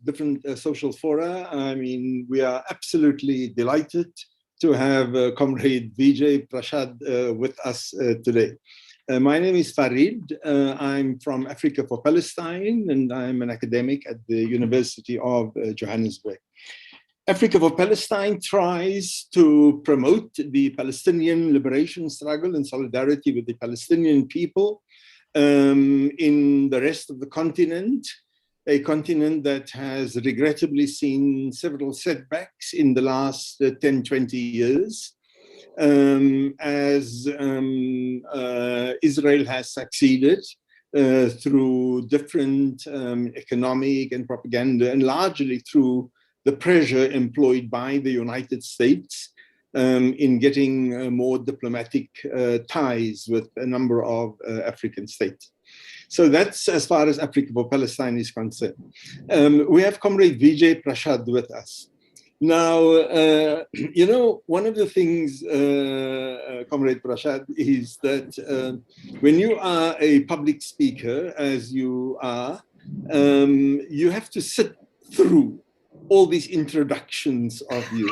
different social fora. I mean, we are absolutely delighted to have Comrade Vijay Prashad with us today. My name is Farid. I'm from Africa for Palestine, and I'm an academic at the University of Johannesburg. Africa for Palestine tries to promote the Palestinian liberation struggle in solidarity with the Palestinian people in the rest of the continent, a continent that has regrettably seen several setbacks in the last 10, 20 years, as Israel has succeeded through different economic and propaganda, and largely through the pressure employed by the United States in getting more diplomatic ties with a number of African states. So that's as far as Africa for Palestine is concerned. We have Comrade Vijay Prashad with us. Now, you know, one of the things, Comrade Prashad, is that when you are a public speaker, as you are, you have to sit through all these introductions of you.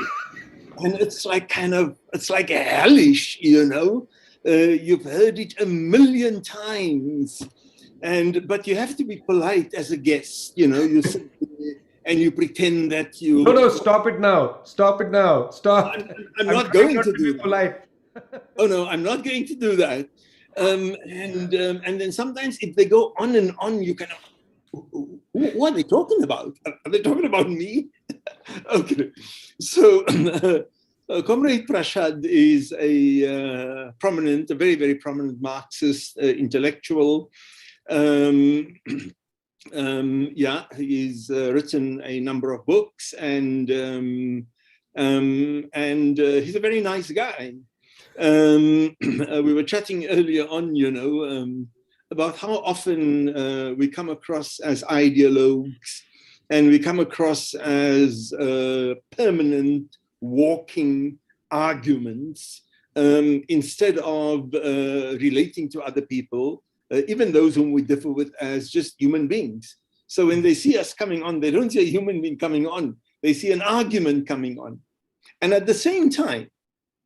And it's like it's like a hellish, you know. You've heard it a million times. But you have to be polite as a guest, you know. You sit there and you pretend that you... No, stop it now. Stop it now. Stop. I'm not going to do that. Polite. Oh, no, I'm not going to do that. And then sometimes if they go on and on, you kind of... What are they talking about? Are they talking about me? Okay. So Comrade Prashad is a very, very prominent Marxist intellectual. Yeah, he's written a number of books, and he's a very nice guy. We were chatting earlier on, you know, about how often we come across as ideologues, and we come across as permanent walking arguments instead of relating to other people, even those whom we differ with, as just human beings. So when they see us coming on, they don't see a human being coming on, they see an argument coming on. And at the same time,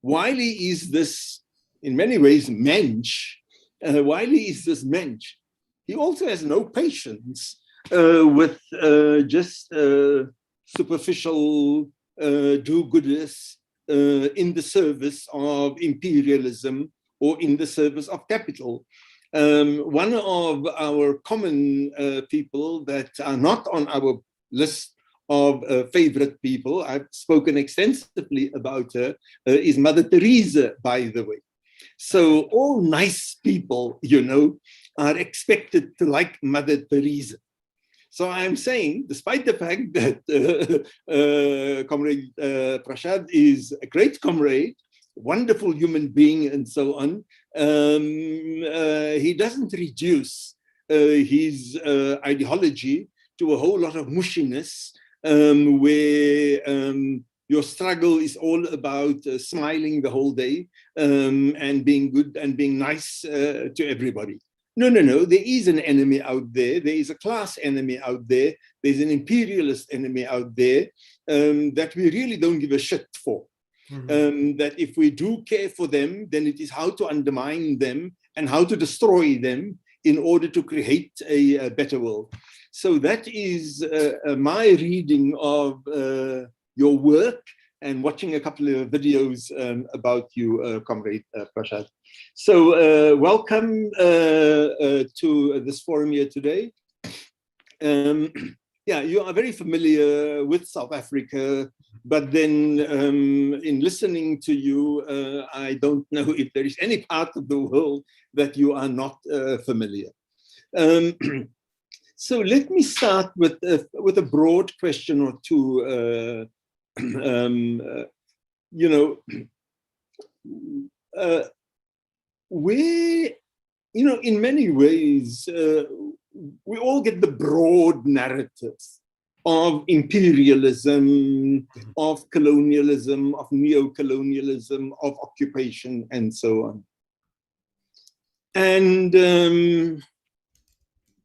while he is this, in many ways, mensch, he also has no patience with just superficial do-gooders in the service of imperialism or in the service of capital. One of our common people that are not on our list of favorite people, I've spoken extensively about her, is Mother Teresa, by the way. So all nice people, you know, are expected to like Mother Teresa. So I'm saying, despite the fact that Comrade Prashad is a great comrade, wonderful human being, and so on, he doesn't reduce his ideology to a whole lot of mushiness, where your struggle is all about smiling the whole day and being good and being nice to everybody. No. There is an enemy out there. There is a class enemy out there. There's an imperialist enemy out there that we really don't give a shit for. That if we do care for them, then it is how to undermine them and how to destroy them in order to create a better world. So that is my reading of your work and watching a couple of videos about you, Comrade Prashad. So welcome to this forum here today. Yeah, you are very familiar with South Africa, but then in listening to you, I don't know if there is any part of the world that you are not familiar. So let me start with a broad question or two. You know, we, you know, in many ways, we all get the broad narratives of imperialism, of colonialism, of neo-colonialism, of occupation, and so on. And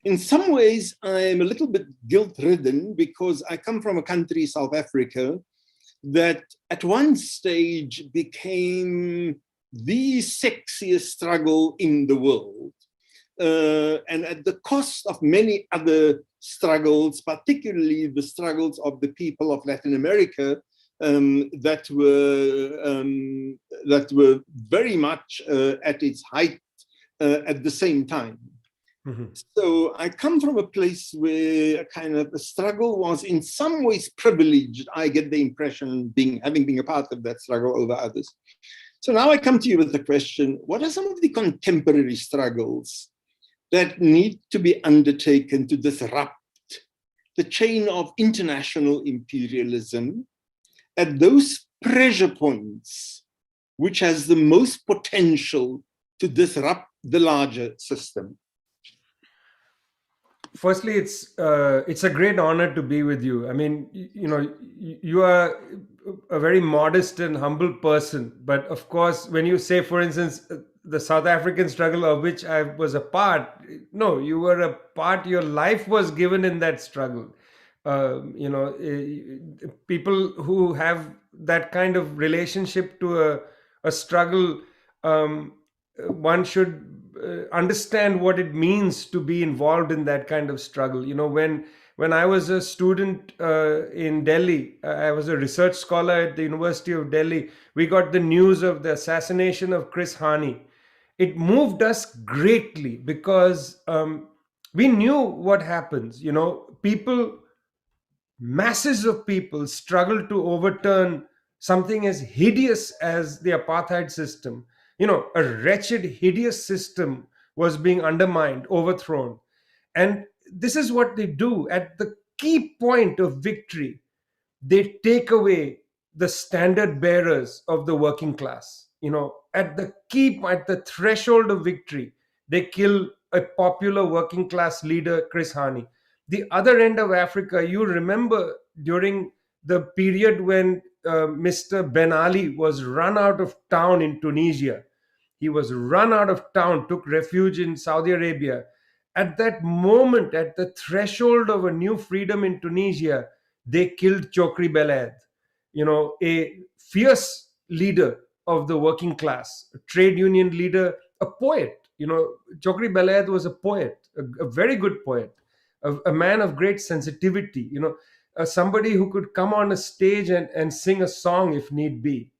In some ways, I'm a little bit guilt-ridden because I come from a country, South Africa, that at one stage became the sexiest struggle in the world. And at the cost of many other struggles, particularly the struggles of the people of Latin America, that were very much at its height at the same time. Mm-hmm. So I come from a place where a kind of a struggle was in some ways privileged. I get the impression, having been a part of that struggle over others. So now I come to you with the question, what are some of the contemporary struggles that need to be undertaken to disrupt the chain of international imperialism at those pressure points which has the most potential to disrupt the larger system? Firstly, it's a great honor to be with you. I mean, you are a very modest and humble person, but of course, when you say, for instance, the South African struggle of which I was a part, no, you were a part. Your life was given in that struggle. People who have that kind of relationship to a struggle, one should understand what it means to be involved in that kind of struggle. When I was a student in Delhi, I was a research scholar at the University of Delhi. We got the news of the assassination of Chris Hani. It moved us greatly because we knew what happens. Masses of people struggle to overturn something as hideous as the apartheid system. A wretched, hideous system was being undermined, overthrown. And this is what they do at the key point of victory. They take away the standard bearers of the working class. At the key point, the threshold of victory, they kill a popular working class leader, Chris Hani. The other end of Africa, you remember during the period when Mr. Ben Ali was run out of town in Tunisia. He was run out of town, took refuge in Saudi Arabia. At that moment, at the threshold of a new freedom in Tunisia, they killed Chokri Beled, a fierce leader of the working class, a trade union leader, a poet. Chokri Beled was a poet, a very good poet, a man of great sensitivity, somebody who could come on a stage and sing a song if need be.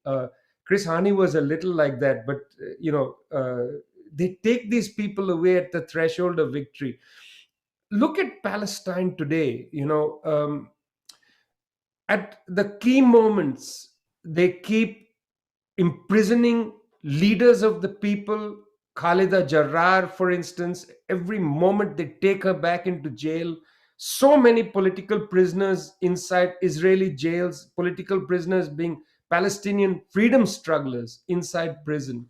Chris Hani was a little like that, but they take these people away at the threshold of victory. Look at Palestine today. At the key moments, they keep imprisoning leaders of the people. Khalida Jarrar, for instance, every moment they take her back into jail. So many political prisoners inside Israeli jails, political prisoners being Palestinian freedom strugglers inside prison,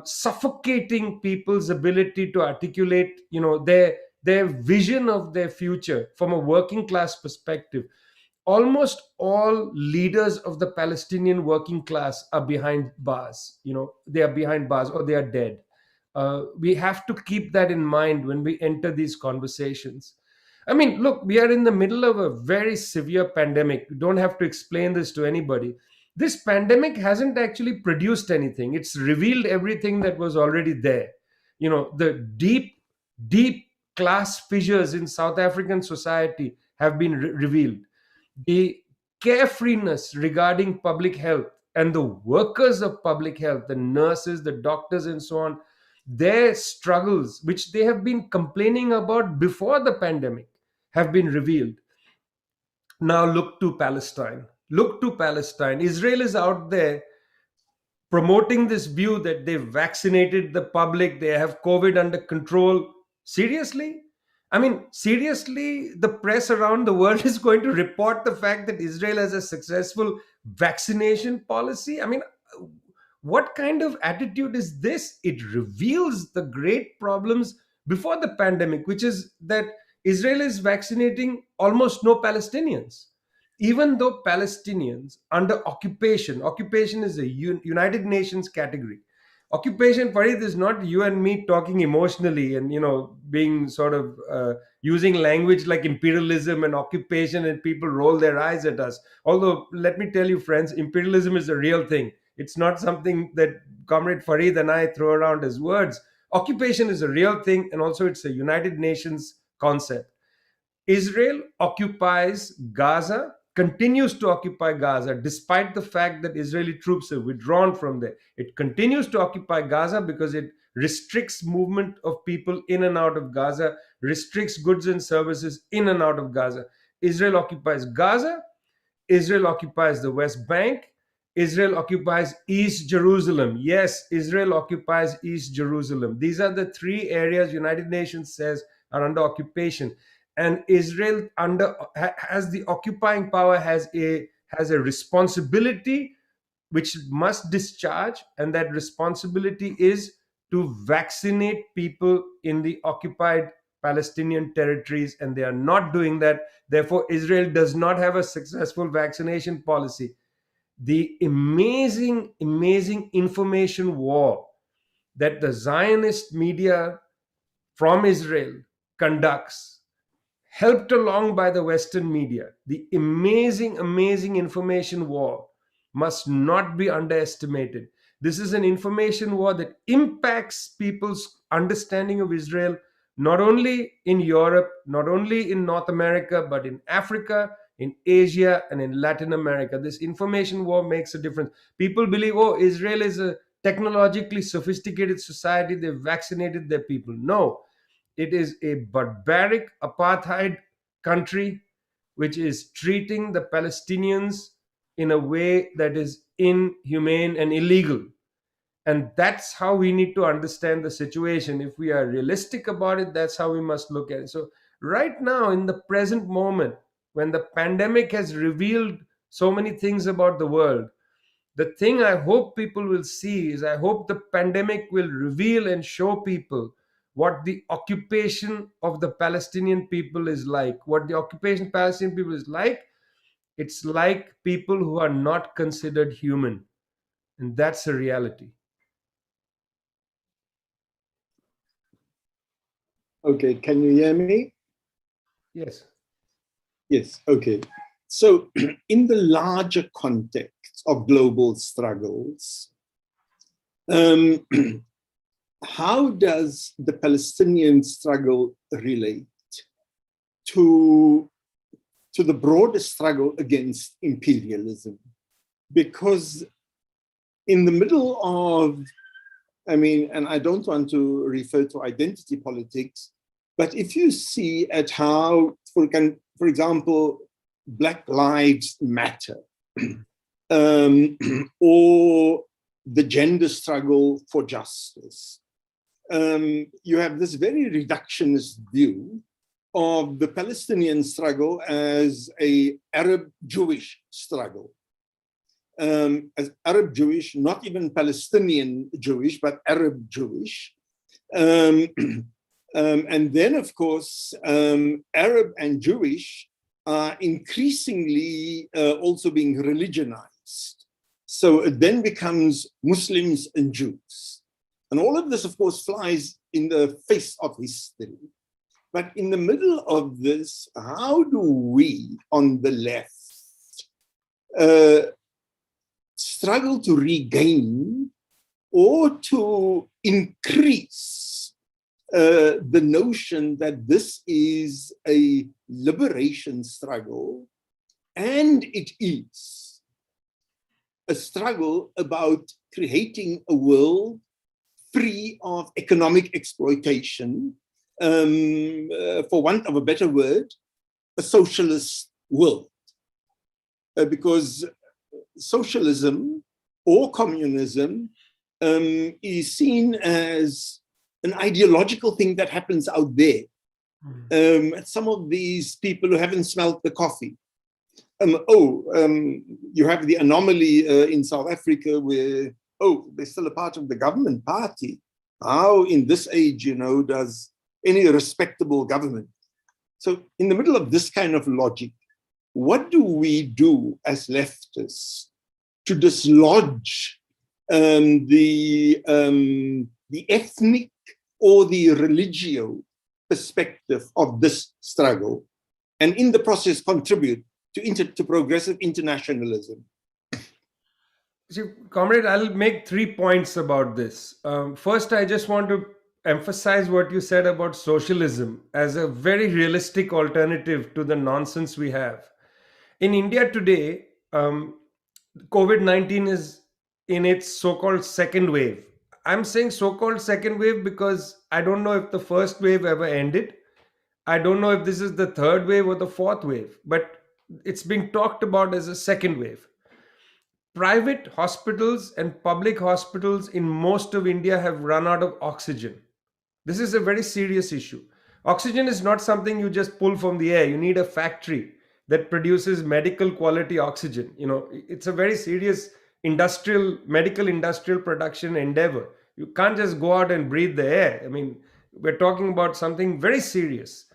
suffocating people's ability to articulate, their vision of their future from a working class perspective. Almost all leaders of the Palestinian working class are behind bars. They are behind bars or they are dead. We have to keep that in mind when we enter these conversations. I mean, look, we are in the middle of a very severe pandemic. We don't have to explain this to anybody. This pandemic hasn't actually produced anything. It's revealed everything that was already there. The deep, deep class fissures in South African society have been revealed. The carefreeness regarding public health and the workers of public health, the nurses, the doctors, and so on, their struggles, which they have been complaining about before the pandemic, have been revealed. Now look to Palestine. Look to Palestine. Israel is out there promoting this view that they've vaccinated the public, they have COVID under control. Seriously? I mean, seriously, the press around the world is going to report the fact that Israel has a successful vaccination policy? I mean, what kind of attitude is this? It reveals the great problems before the pandemic, which is that Israel is vaccinating almost no Palestinians. Even though Palestinians under occupation is a United Nations category, Occupation, Farid, is not you and me talking emotionally and, being sort of using language like imperialism and occupation, and people roll their eyes at us. Although, let me tell you, friends, imperialism is a real thing. It's not something that Comrade Farid and I throw around as words. Occupation is a real thing, and also it's a United Nations concept. Israel occupies Gaza, continues to occupy Gaza, despite the fact that Israeli troops have withdrawn from there. It continues to occupy Gaza because it restricts movement of people in and out of Gaza, restricts goods and services in and out of Gaza. Israel occupies Gaza, Israel occupies the West Bank, Israel occupies East Jerusalem. Yes, Israel occupies East Jerusalem. These are the three areas United Nations says are under occupation. And Israel has the occupying power, has a responsibility which must discharge, and that responsibility is to vaccinate people in the occupied Palestinian territories, and they are not doing that. Therefore, Israel does not have a successful vaccination policy. The amazing, amazing information war that the Zionist media from Israel conducts, helped along by the Western media, the amazing, amazing information war must not be underestimated. This is an information war that impacts people's understanding of Israel, not only in Europe, not only in North America, but in Africa, in Asia, and in Latin America. This information war makes a difference. People believe, oh, Israel is a technologically sophisticated society, they've vaccinated their people. No, it is a barbaric apartheid country which is treating the Palestinians in a way that is inhumane and illegal. And that's how we need to understand the situation. If we are realistic about it, that's how we must look at it. So, right now, in the present moment, when the pandemic has revealed so many things about the world, the thing I hope people will see is, I hope the pandemic will reveal and show people what the occupation of the Palestinian people is like. What the occupation of Palestinian people is like, it's like people who are not considered human. And that's a reality. Okay, can you hear me? Yes. Yes, okay. So in the larger context of global struggles, how does the Palestinian struggle relate to the broader struggle against imperialism? Because in the middle of, and I don't want to refer to identity politics, but if you see at how, for example, Black Lives Matter, or the gender struggle for justice, you have this very reductionist view of the Palestinian struggle as a Arab-Jewish struggle. As Arab-Jewish, not even Palestinian Jewish, but Arab-Jewish. And then, of course, Arab and Jewish are increasingly also being religionized. So it then becomes Muslims and Jews. And all of this, of course, flies in the face of history. But in the middle of this, how do we on the left struggle to regain or to increase the notion that this is a liberation struggle, and it is a struggle about creating a world free of economic exploitation, for want of a better word, a socialist world. Because socialism or communism is seen as an ideological thing that happens out there. Some of these people who haven't smelled the coffee. You have the anomaly in South Africa where, they're still a part of the government party. How in this age, does any respectable government? So in the middle of this kind of logic, what do we do as leftists to dislodge the ethnic or the religio perspective of this struggle, and in the process contribute to progressive internationalism? See, comrade, I'll make 3 points about this. First, I just want to emphasize what you said about socialism as a very realistic alternative to the nonsense we have. In India today, COVID 19 is in its so called second wave. I'm saying so called second wave because I don't know if the first wave ever ended. I don't know if this is the third wave or the fourth wave, but it's being talked about as a second wave. Private hospitals and public hospitals in most of India have run out of oxygen. This is a very serious issue. Oxygen is not something you just pull from the air. You need a factory that produces medical quality oxygen. It's a very serious medical industrial production endeavor. You can't just go out and breathe the air. I mean, we're talking about something very serious.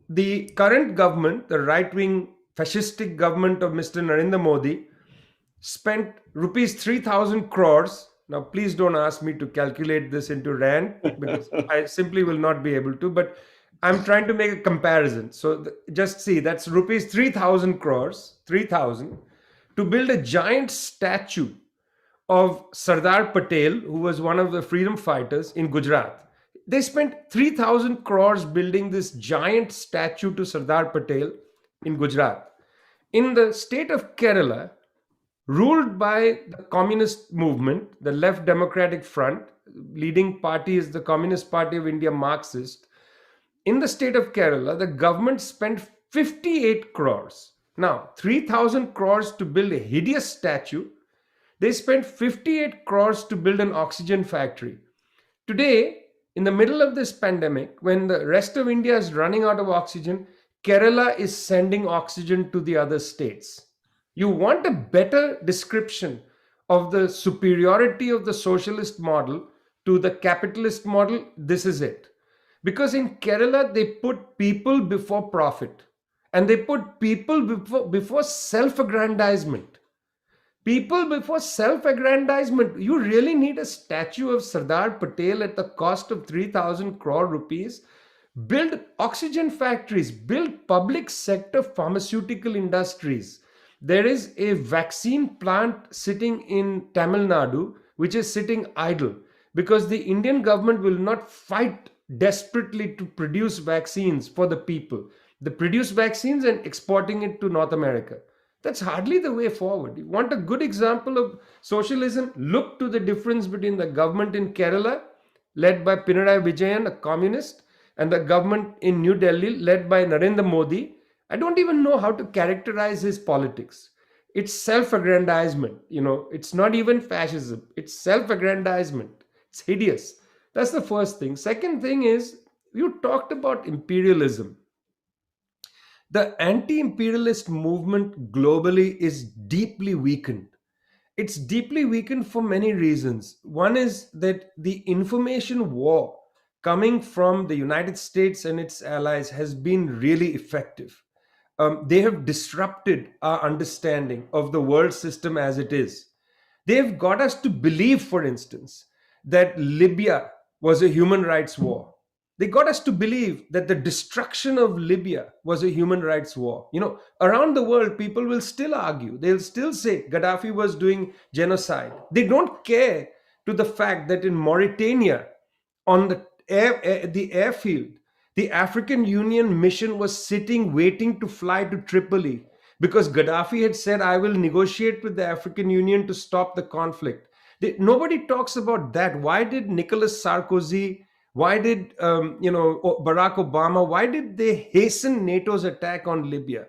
The current government, the right wing fascistic government of Mr. Narendra Modi, spent rupees 3,000 crores. Now, please don't ask me to calculate this into rand because I simply will not be able to. But I'm trying to make a comparison. So just see, that's rupees 3,000 crores, 3,000, to build a giant statue of Sardar Patel, who was one of the freedom fighters in Gujarat. They spent 3,000 crores building this giant statue to Sardar Patel in Gujarat. In the state of Kerala, ruled by the communist movement, the Left Democratic Front, leading party is the Communist Party of India, Marxist. In the state of Kerala, the government spent 58 crores. Now, 3,000 crores to build a hideous statue. They spent 58 crores to build an oxygen factory. Today, in the middle of this pandemic, when the rest of India is running out of oxygen, Kerala is sending oxygen to the other states. You want a better description of the superiority of the socialist model to the capitalist model? This is it. Because in Kerala, they put people before profit, and they put people before self-aggrandizement. People before self-aggrandizement. You really need a statue of Sardar Patel at the cost of 3,000 crore rupees? Build oxygen factories, build public sector pharmaceutical industries. There is a vaccine plant sitting in Tamil Nadu, which is sitting idle because the Indian government will not fight desperately to produce vaccines for the people. They produce vaccines and exporting it to North America. That's hardly the way forward. You want a good example of socialism? Look to the difference between the government in Kerala, led by Pinarayi Vijayan, a communist, and the government in New Delhi, led by Narendra Modi. I don't even know how to characterize his politics. It's self-aggrandizement. It's not even fascism. It's self-aggrandizement. It's hideous. That's the first thing. Second thing is, you talked about imperialism. The anti-imperialist movement globally is deeply weakened. It's deeply weakened for many reasons. One is that the information war coming from the United States and its allies has been really effective. They have disrupted our understanding of the world system as it is. They've got us to believe, for instance, that Libya was a human rights war. They got us to believe that the destruction of Libya was a human rights war. Around the world, people will still argue. They'll still say Gaddafi was doing genocide. They don't care to the fact that in Mauritania, on the airfield, the African Union mission was sitting waiting to fly to Tripoli because Gaddafi had said, I will negotiate with the African Union to stop the conflict. Nobody talks about that. Why did Nicolas Sarkozy, why did Barack Obama, why did they hasten NATO's attack on Libya?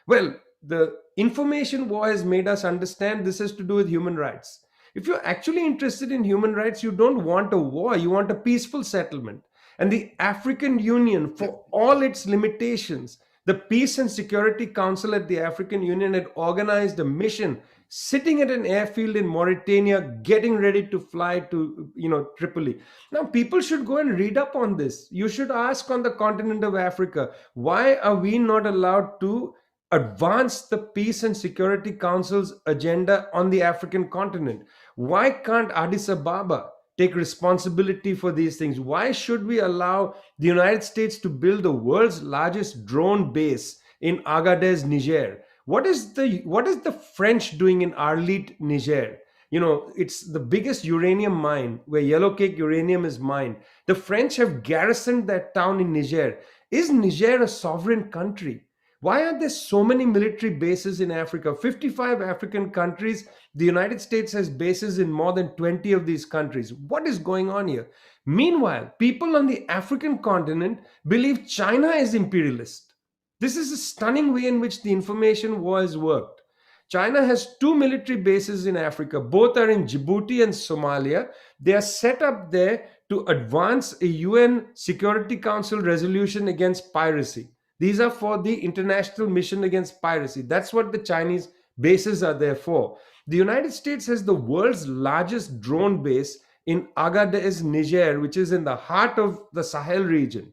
Well, the information war has made us understand this has to do with human rights. If you're actually interested in human rights, you don't want a war, you want a peaceful settlement. And the African Union, for all its limitations, the Peace and Security Council at the African Union had organized a mission sitting at an airfield in Mauritania, getting ready to fly to Tripoli. Now, people should go and read up on this. You should ask on the continent of Africa, why are we not allowed to advance the Peace and Security Council's agenda on the African continent? Why can't Addis Ababa take responsibility for these things? Why should we allow the United States to build the world's largest drone base in Agadez, Niger? What is the French doing in Arlit, Niger? It's the biggest uranium mine where yellow cake uranium is mined. The French have garrisoned that town in Niger. Is Niger a sovereign country? Why are there so many military bases in Africa? 55 African countries. The United States has bases in more than 20 of these countries. What is going on here? Meanwhile, people on the African continent believe China is imperialist. This is a stunning way in which the information war has worked. China has two military bases in Africa. Both are in Djibouti and Somalia. They are set up there to advance a UN Security Council resolution against piracy. These are for the International Mission Against Piracy. That's what the Chinese bases are there for. The United States has the world's largest drone base in Agadez, Niger, which is in the heart of the Sahel region.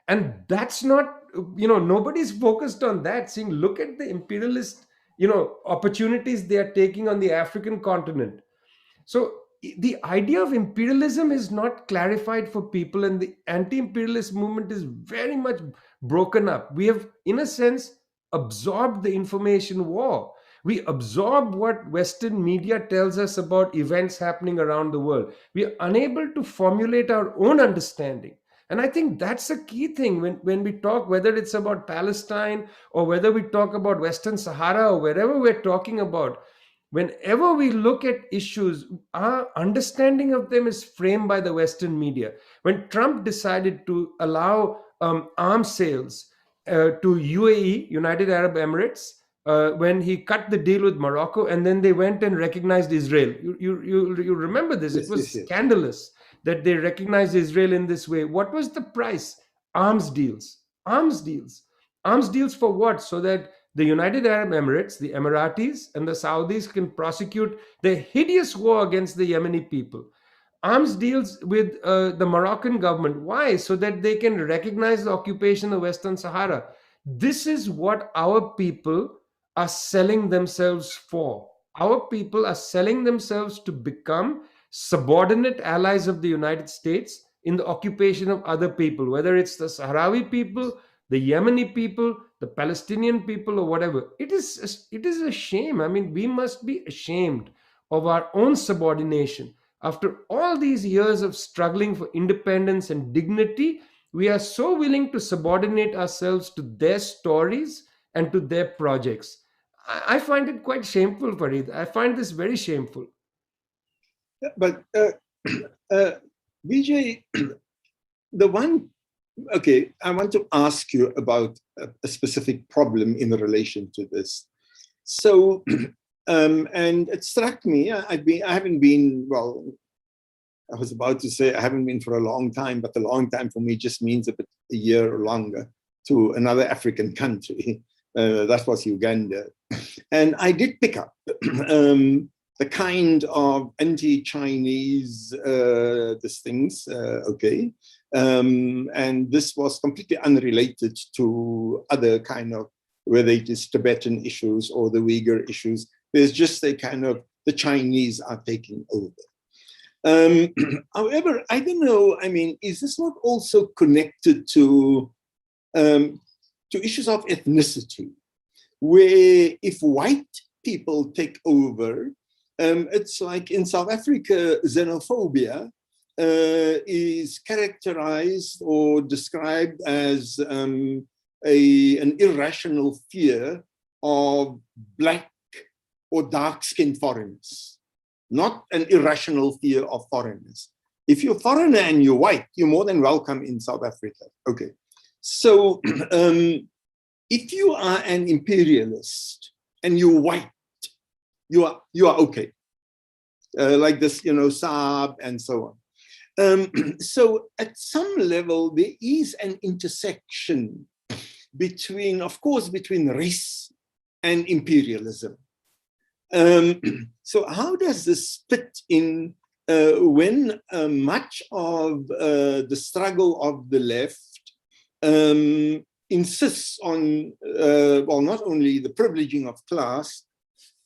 And that's not, nobody's focused on that, saying, look at the imperialist, opportunities they are taking on the African continent. So the idea of imperialism is not clarified for people, and the anti-imperialist movement is very much broken up. We have, in a sense, absorbed the information war. We absorb what Western media tells us about events happening around the world. We are unable to formulate our own understanding. And I think that's a key thing when we talk, whether it's about Palestine or whether we talk about Western Sahara or wherever we're talking about. Whenever we look at issues, our understanding of them is framed by the Western media. When Trump decided to allow arms sales to UAE, United Arab Emirates, when he cut the deal with Morocco, and then they went and recognized Israel. You remember this? Yes, it was yes. scandalous that they recognized Israel in this way. What was the price? Arms deals. Arms deals. Arms deals for what? So that the United Arab Emirates, the Emiratis, and the Saudis can prosecute the hideous war against the Yemeni people. Arms deals with the Moroccan government. Why? So that they can recognize the occupation of Western Sahara. This is what our people are selling themselves for. Our people are selling themselves to become subordinate allies of the United States in the occupation of other people, whether it's the Sahrawi people, the Yemeni people, the Palestinian people, or whatever. It is a shame. I mean, we must be ashamed of our own subordination. After all these years of struggling for independence and dignity, we are so willing to subordinate ourselves to their stories and to their projects. I find it quite shameful, Farid. I find this very shameful. But Vijay, I want to ask you about a specific problem in relation to this. So, and it struck me, I haven't been, well, I was about to say I haven't been for a long time, but a long time for me just means a year or longer to another African country. That was Uganda. And I did pick up the kind of anti-Chinese things, and this was completely unrelated to other kind of, whether it is Tibetan issues or the Uyghur issues. There's just a kind of, the Chinese are taking over. However, I don't know, I mean, is this not also connected to issues of ethnicity, where if white people take over, it's like in South Africa, xenophobia is characterized or described as an irrational fear of black or dark-skinned foreigners, not an irrational fear of foreigners. If you're a foreigner and you're white, you're more than welcome in South Africa. Okay, so if you are an imperialist and you're white, you are okay. Like this, Saab and so on. So at some level, there is an intersection between, of course, between race and imperialism. So how does this fit in when much of the struggle of the left insists on, well, not only the privileging of class,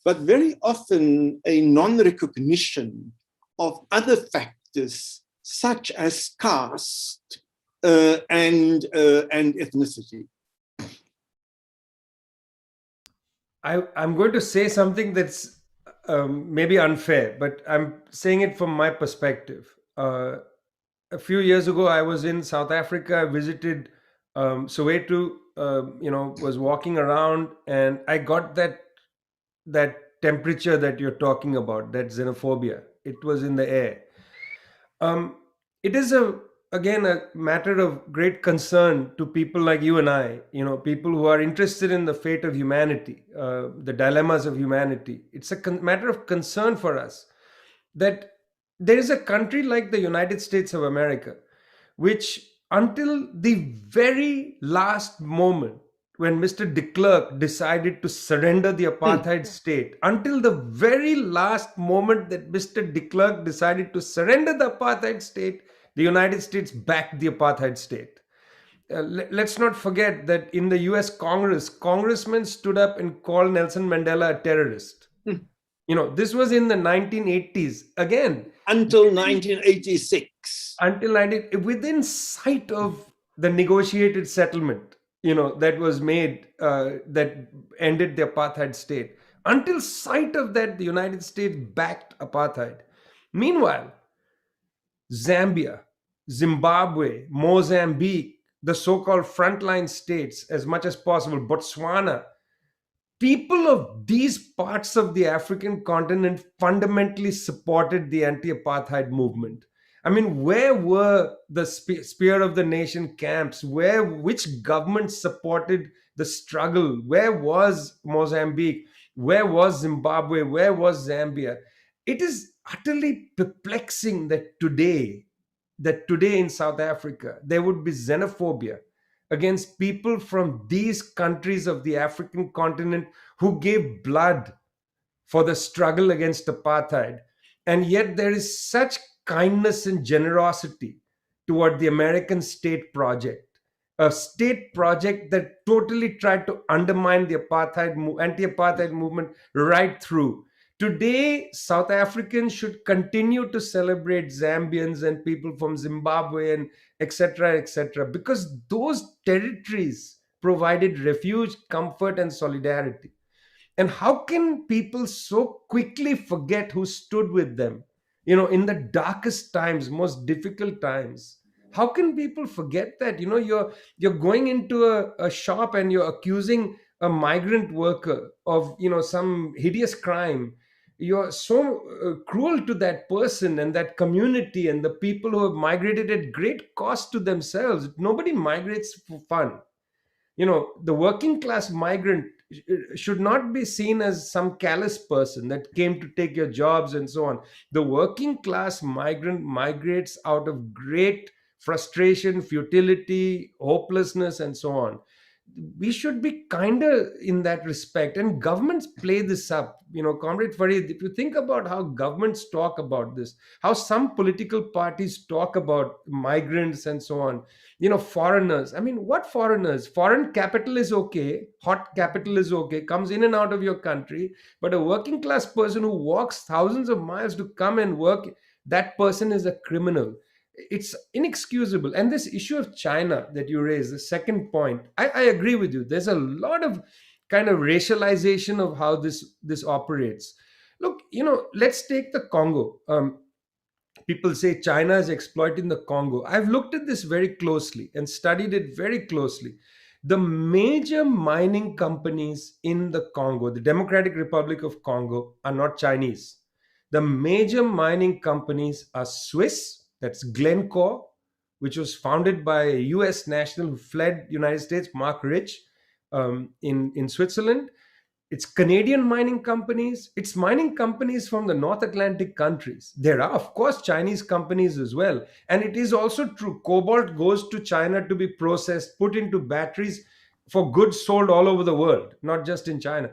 but very often a non-recognition of other factors such as caste and ethnicity. I'm going to say something that's maybe unfair, but I'm saying it from my perspective. A few years ago, I was in South Africa. I visited Soweto. Was walking around, and I got that temperature that you're talking about, that xenophobia. It was in the air. Um, it is again a matter of great concern to people like you and I. People who are interested in the fate of humanity, the dilemmas of humanity. It's a matter of concern for us that there is a country like the United States of America, which until the very last moment when Mr. de Klerk decided to surrender the apartheid state, until the very last moment that Mr. de Klerk decided to surrender the apartheid state, the United States backed the apartheid state. Let's not forget that in the US Congress, congressmen stood up and called Nelson Mandela a terrorist. This was in the 1980s. Again, until 1986. Within sight of the negotiated settlement, that was made, that ended the apartheid state. Until sight of that, the United States backed apartheid. Meanwhile, Zambia, Zimbabwe, Mozambique, the so-called frontline states, as much as possible, Botswana, people of these parts of the African continent fundamentally supported the anti-apartheid movement. I mean, where were the Spear of the Nation camps? Which government supported the struggle? Where was Mozambique? Where was Zimbabwe? Where was Zambia? It is utterly perplexing that today in South Africa, there would be xenophobia against people from these countries of the African continent who gave blood for the struggle against apartheid. And yet there is such kindness and generosity toward the American state project, a state project that totally tried to undermine the anti-apartheid movement right through. Today, South Africans should continue to celebrate Zambians and people from Zimbabwe and etc., because those territories provided refuge, comfort, and solidarity. And how can people so quickly forget who stood with them, in the darkest times, most difficult times? How can people forget that? You're going into a shop and you're accusing a migrant worker of some hideous crime. You're so cruel to that person and that community and the people who have migrated at great cost to themselves. Nobody migrates for fun. The working class migrant should not be seen as some callous person that came to take your jobs and so on. The working class migrant migrates out of great frustration, futility, hopelessness, and so on. We should be kinder in that respect, and governments play this up. Comrade Farid, if you think about how governments talk about this, how some political parties talk about migrants and so on, foreigners. I mean, what foreigners? Foreign capital is okay, hot capital is okay, comes in and out of your country, but a working class person who walks thousands of miles to come and work, that person is a criminal. It's inexcusable. And this issue of China that you raised, the second point, I agree with you. There's a lot of kind of racialization of how this operates. Look, let's take the Congo. People say China is exploiting the Congo. I've looked at this very closely and studied it very closely. The major mining companies in the Congo, the Democratic Republic of Congo, are not Chinese. The major mining companies are Swiss, that's Glencore, which was founded by a US national who fled the United States, Mark Rich, in Switzerland. It's Canadian mining companies. It's mining companies from the North Atlantic countries. There are, of course, Chinese companies as well. And it is also true. Cobalt goes to China to be processed, put into batteries for goods sold all over the world, not just in China.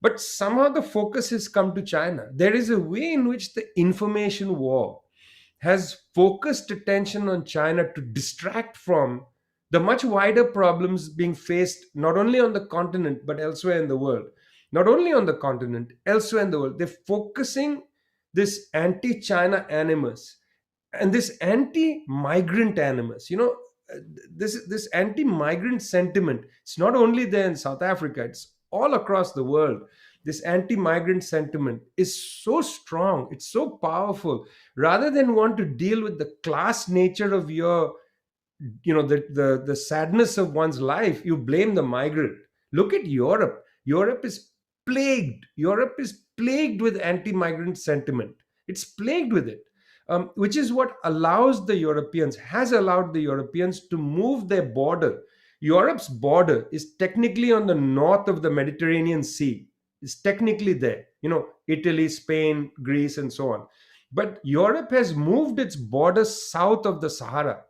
But somehow the focus has come to China. There is a way in which the information war has focused attention on China to distract from the much wider problems being faced not only on the continent but elsewhere in the world. Not only on the continent, elsewhere in the world, they're focusing this anti-China animus and this anti-migrant animus. This anti-migrant sentiment, it's not only there in South Africa, it's all across the world. This anti-migrant sentiment is so strong, it's so powerful. Rather than want to deal with the class nature of your, the sadness of one's life, you blame the migrant. Look at Europe. Europe is plagued with anti-migrant sentiment. It's plagued with it, which is what has allowed the Europeans to move their border. Europe's border is technically on the north of the Mediterranean Sea. It's technically there, Italy, Spain, Greece, and so on. But Europe has moved its border south of the Sahara.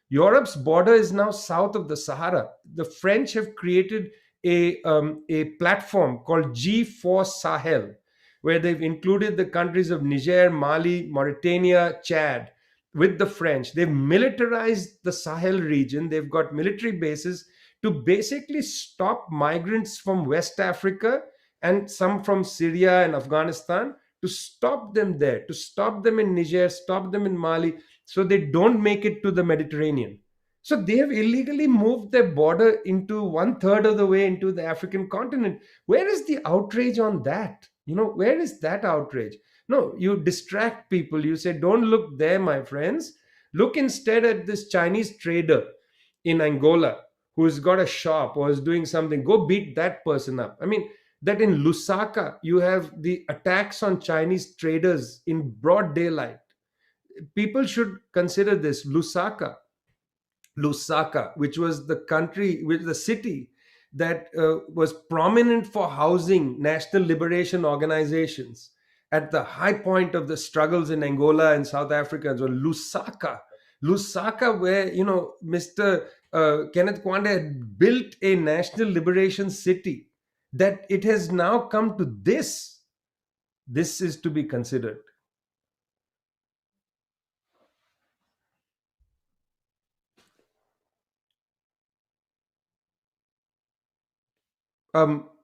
Europe's border is now south of the Sahara. The French have created a platform called G4 Sahel, where they've included the countries of Niger, Mali, Mauritania, Chad with the French. They've militarized the Sahel region. They've got military bases to basically stop migrants from West Africa and some from Syria and Afghanistan, to stop them there, to stop them in Niger, stop them in Mali, so they don't make it to the Mediterranean. So they have illegally moved their border into one third of the way into the African continent. Where is the outrage on that? Where is that outrage? No, you distract people. You say, don't look there, my friends. Look instead at this Chinese trader in Angola who's got a shop or is doing something. Go beat that person up. I mean, that in Lusaka, you have the attacks on Chinese traders in broad daylight. People should consider this. Lusaka, which was the city that was prominent for housing national liberation organizations at the high point of the struggles in Angola and South Africa. And so Lusaka, where Mr. Kenneth Kwande had built a national liberation city, that it has now come to this. This is to be considered.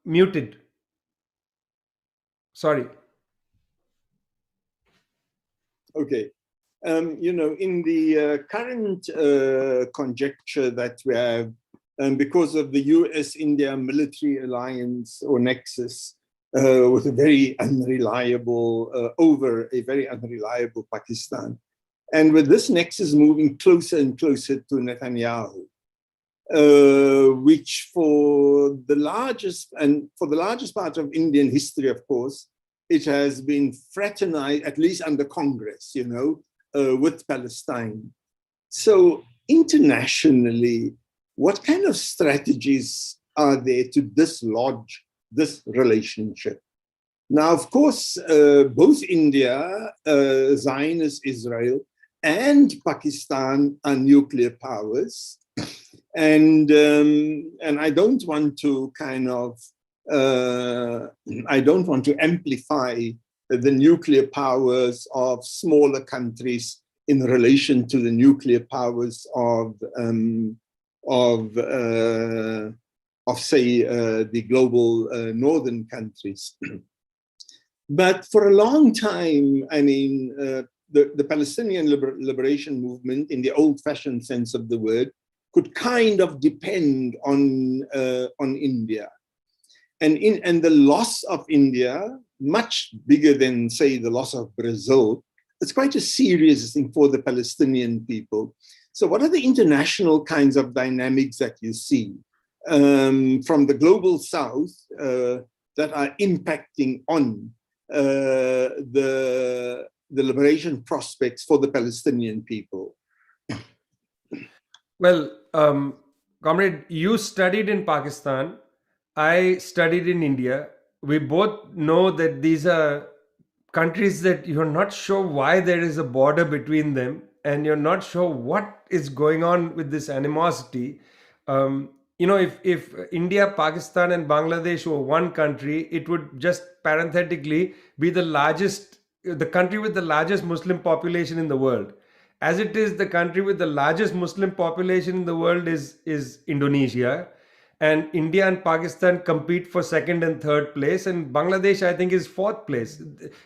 Muted. Sorry. Okay. In the current conjecture that we have, because of the US-India military alliance or nexus, with a very unreliable, over a very unreliable Pakistan. And with this nexus moving closer and closer to Netanyahu, which for the largest part of Indian history, of course, it has been fraternized, at least under Congress, with Palestine. So internationally, what kind of strategies are there to dislodge this relationship? Now, of course, both India, Zionist Israel, and Pakistan are nuclear powers. And I don't want to amplify the nuclear powers of smaller countries in relation to the nuclear powers of say, the global northern countries. But for a long time, I mean, the Palestinian liberation movement, in the old-fashioned sense of the word, could kind of depend on India. And the loss of India, much bigger than, say, the loss of Brazil, it's quite a serious thing for the Palestinian people. So what are the international kinds of dynamics that you see from the global south that are impacting on the liberation prospects for the Palestinian people? Well, comrade, you studied in Pakistan. I studied in India. We both know that these are countries that you're not sure why there is a border between them, and you're not sure what is going on with this animosity. If India, Pakistan, and Bangladesh were one country, it would just parenthetically be the country with the largest Muslim population in the world. As it is, the country with the largest Muslim population in the world is Indonesia, and India and Pakistan compete for second and third place, and Bangladesh, I think, is fourth place.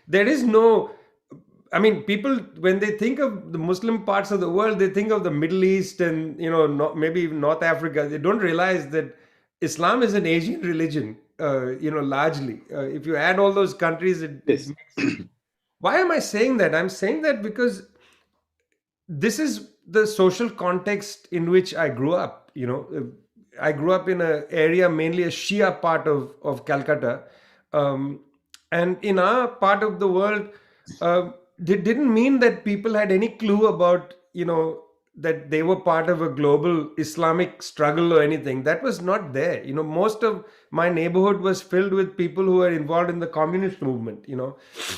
There is no, I mean, people, when they think of the Muslim parts of the world, they think of the Middle East and, maybe even North Africa. They don't realize that Islam is an Asian religion, largely. If you add all those countries, it Yes. makes. Why am I saying that? I'm saying that because this is the social context in which I grew up. I grew up in an area, mainly a Shia part of Calcutta. Um, and in our part of the world, it didn't mean that people had any clue about, that they were part of a global Islamic struggle or anything. That was not there. Most of my neighborhood was filled with people who were involved in the communist movement.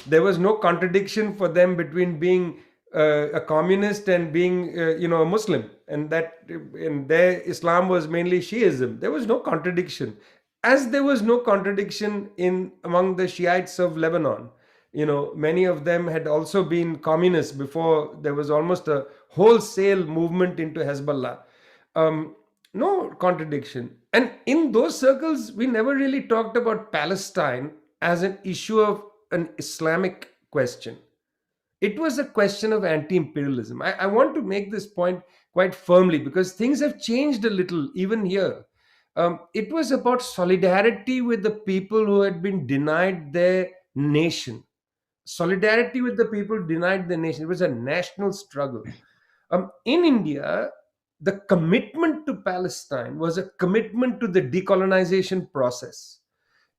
There was no contradiction for them between being a communist and being a Muslim, and that in their Islam was mainly Shiism. There was no contradiction, as there was no contradiction in among the Shiites of Lebanon. Many of them had also been communists before there was almost a wholesale movement into Hezbollah. No contradiction. And in those circles, we never really talked about Palestine as an issue of an Islamic question. It was a question of anti-imperialism. I want to make this point quite firmly because things have changed a little even here. It was about solidarity with the people who had been denied their nation. Solidarity with the people denied their nation. It was a national struggle. In India, the commitment to Palestine was a commitment to the decolonization process.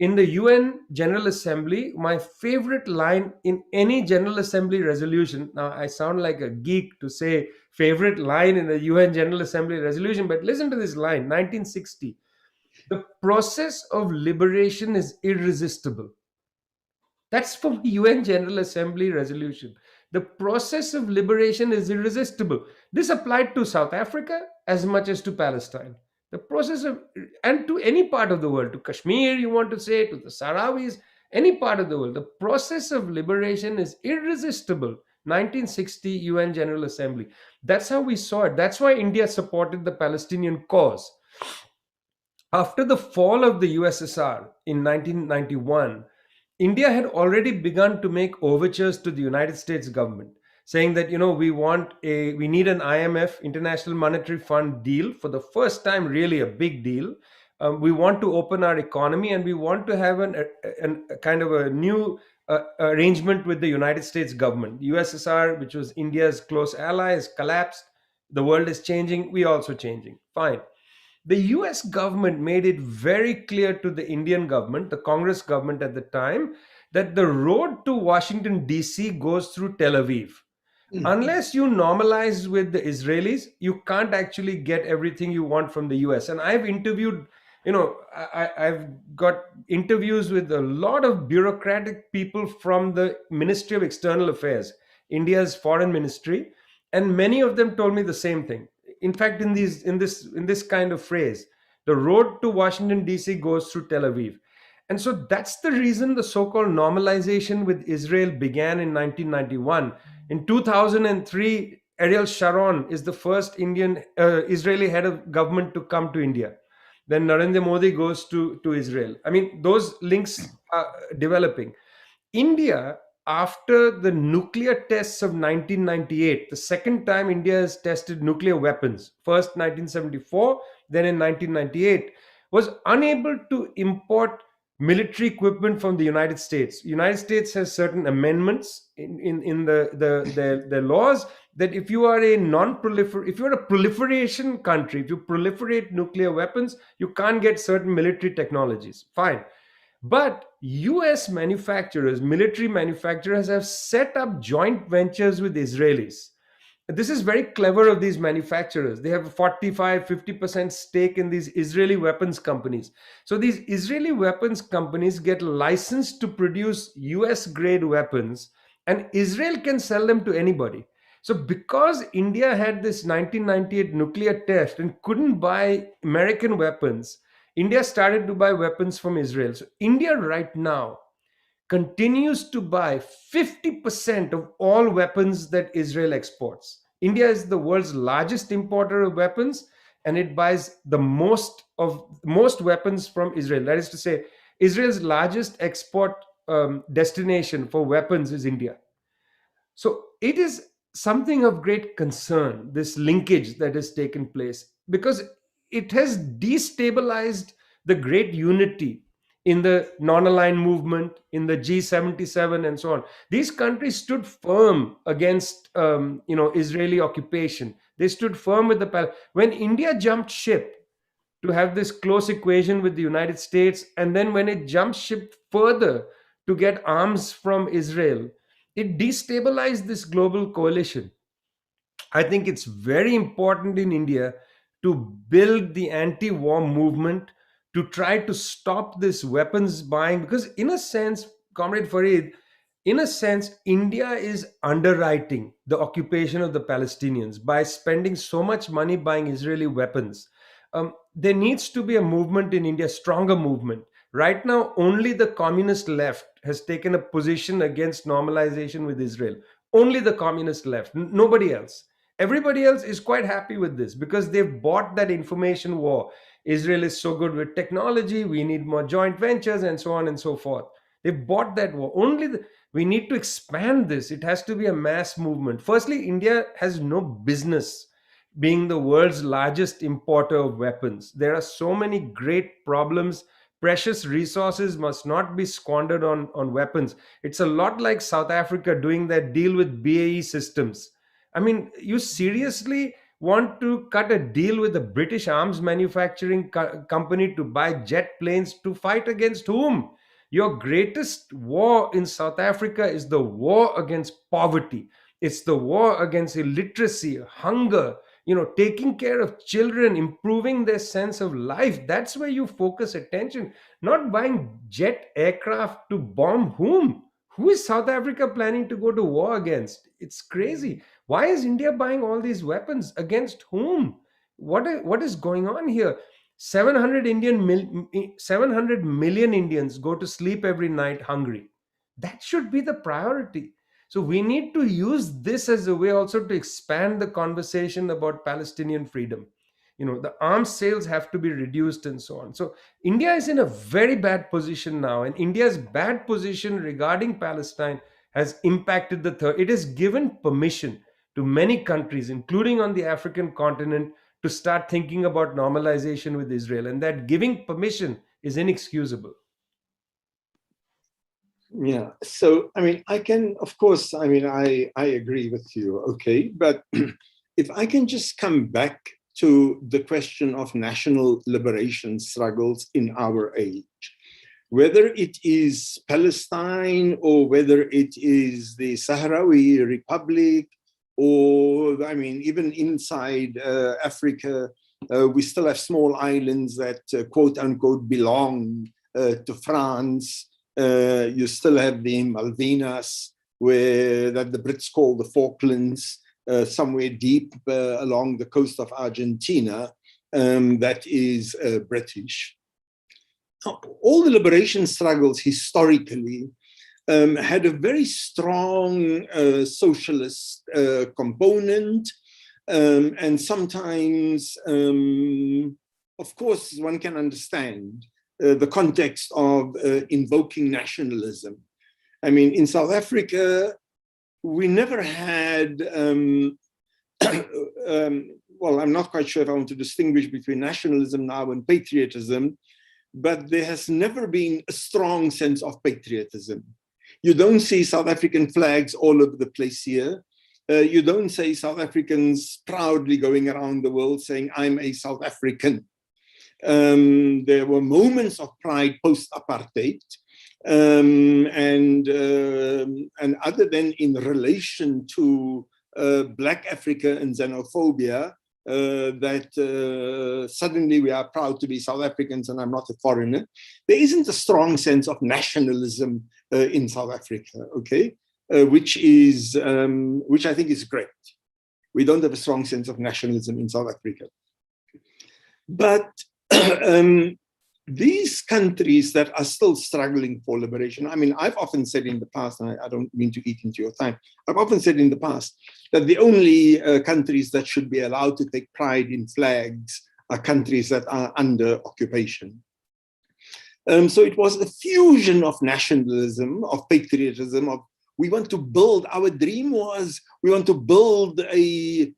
In the UN General Assembly, my favorite line in any General Assembly resolution, now I sound like a geek to say favorite line in a UN General Assembly resolution, but listen to this line, 1960. The process of liberation is irresistible. That's from UN General Assembly resolution. The process of liberation is irresistible. This applied to South Africa as much as to Palestine. The process of, and to any part of the world, to Kashmir, you want to say, to the Sahrawis, any part of the world, the process of liberation is irresistible. 1960 UN General Assembly. That's how we saw it. That's why India supported the Palestinian cause. After the fall of the USSR in 1991, India had already begun to make overtures to the United States government, saying that we need an IMF, International Monetary Fund deal for the first time, really a big deal. We want to open our economy, and we want to have a kind of a new arrangement with the United States government. The USSR, which was India's close ally, has collapsed. The world is changing. We also changing. Fine. The US government made it very clear to the Indian government, the Congress government at the time, that the road to Washington, D.C. goes through Tel Aviv. Unless you normalize with the Israelis, you can't actually get everything you want from the US. And I've interviewed, I've got interviews with a lot of bureaucratic people from the Ministry of External Affairs, India's foreign ministry, and many of them told me the same thing. In fact, in this kind of phrase, the road to Washington D.C. goes through Tel Aviv. And so that's the reason the so-called normalization with Israel began in 1991. In 2003, Ariel Sharon is the first Israeli head of government to come to India. Then Narendra Modi goes to Israel. I mean, those links are developing. India, after the nuclear tests of 1998, the second time India has tested nuclear weapons, first 1974, then in 1998, was unable to import military equipment from the United States. The United States has certain amendments in the laws that if you are if you're a proliferation country, if you proliferate nuclear weapons, you can't get certain military technologies. Fine. But US manufacturers, military manufacturers, have set up joint ventures with Israelis. This is very clever of these manufacturers. They have a 45-50% stake in these Israeli weapons companies. So these Israeli weapons companies get licensed to produce US grade weapons, and Israel can sell them to anybody. So because India had this 1998 nuclear test and couldn't buy American weapons, India started to buy weapons from Israel. So India right now continues to buy 50% of all weapons that Israel exports. India is the world's largest importer of weapons, and it buys the most weapons from Israel. That is to say, Israel's largest export destination for weapons is India. So it is something of great concern, this linkage that has taken place, because it has destabilized the great unity in the non-aligned movement, in the G77, and so on. These countries stood firm against, Israeli occupation. They stood firm with when India jumped ship to have this close equation with the United States, and then when it jumped ship further to get arms from Israel, it destabilized this global coalition. I think it's very important in India to build the anti-war movement to try to stop this weapons buying, because in a sense, Comrade Farid, in a sense, India is underwriting the occupation of the Palestinians by spending so much money buying Israeli weapons. There needs to be a movement in India, stronger movement. Right now, only the communist left has taken a position against normalization with Israel. Only the communist left, nobody else. Everybody else is quite happy with this because they've bought that information war. Israel is so good with technology, we need more joint ventures, and so on and so forth. They've bought that war. We need to expand this. It has to be a mass movement. Firstly, India has no business being the world's largest importer of weapons. There are so many great problems. Precious resources must not be squandered on weapons. It's a lot like South Africa doing that deal with BAE Systems. I mean, you seriously want to cut a deal with a British arms manufacturing company to buy jet planes to fight against whom? Your greatest war in South Africa is the war against poverty. It's the war against illiteracy, hunger, taking care of children, improving their sense of life. That's where you focus attention, not buying jet aircraft to bomb whom? Who is South Africa planning to go to war against? It's crazy. Why is India buying all these weapons? Against whom? What is going on here? 700 million Indians go to sleep every night hungry. That should be the priority. So we need to use this as a way also to expand the conversation about Palestinian freedom. The arms sales have to be reduced and so on. So India is in a very bad position now, and India's bad position regarding Palestine has impacted the third. It has given permission to many countries, including on the African continent, to start thinking about normalization with Israel, and that giving permission is inexcusable. Yeah. So, I mean, of course, I agree with you. Okay. But if I can just come back to the question of national liberation struggles in our age, whether it is Palestine or whether it is the Sahrawi Republic, or, even inside Africa, we still have small islands that quote unquote belong to France. You still have the Malvinas, that the Brits call the Falklands, somewhere deep along the coast of Argentina, that is British. All the liberation struggles historically had a very strong socialist component, and sometimes, of course, one can understand the context of invoking nationalism. In South Africa, we never had, well, I'm not quite sure if I want to distinguish between nationalism now and patriotism, but there has never been a strong sense of patriotism. You don't see South African flags all over the place here. You don't see South Africans proudly going around the world saying, I'm a South African. There were moments of pride post-apartheid, and other than in relation to Black Africa and xenophobia, that suddenly we are proud to be South Africans and I'm not a foreigner. There isn't a strong sense of nationalism in South Africa, okay, which I think is great. We don't have a strong sense of nationalism in South Africa. But these countries that are still struggling for liberation, I mean, I've often said in the past, and I don't mean to eat into your time, I've often said in the past that the only countries that should be allowed to take pride in flags are countries that are under occupation. So it was a fusion of nationalism, of patriotism, of we want to build, our dream was we want to build a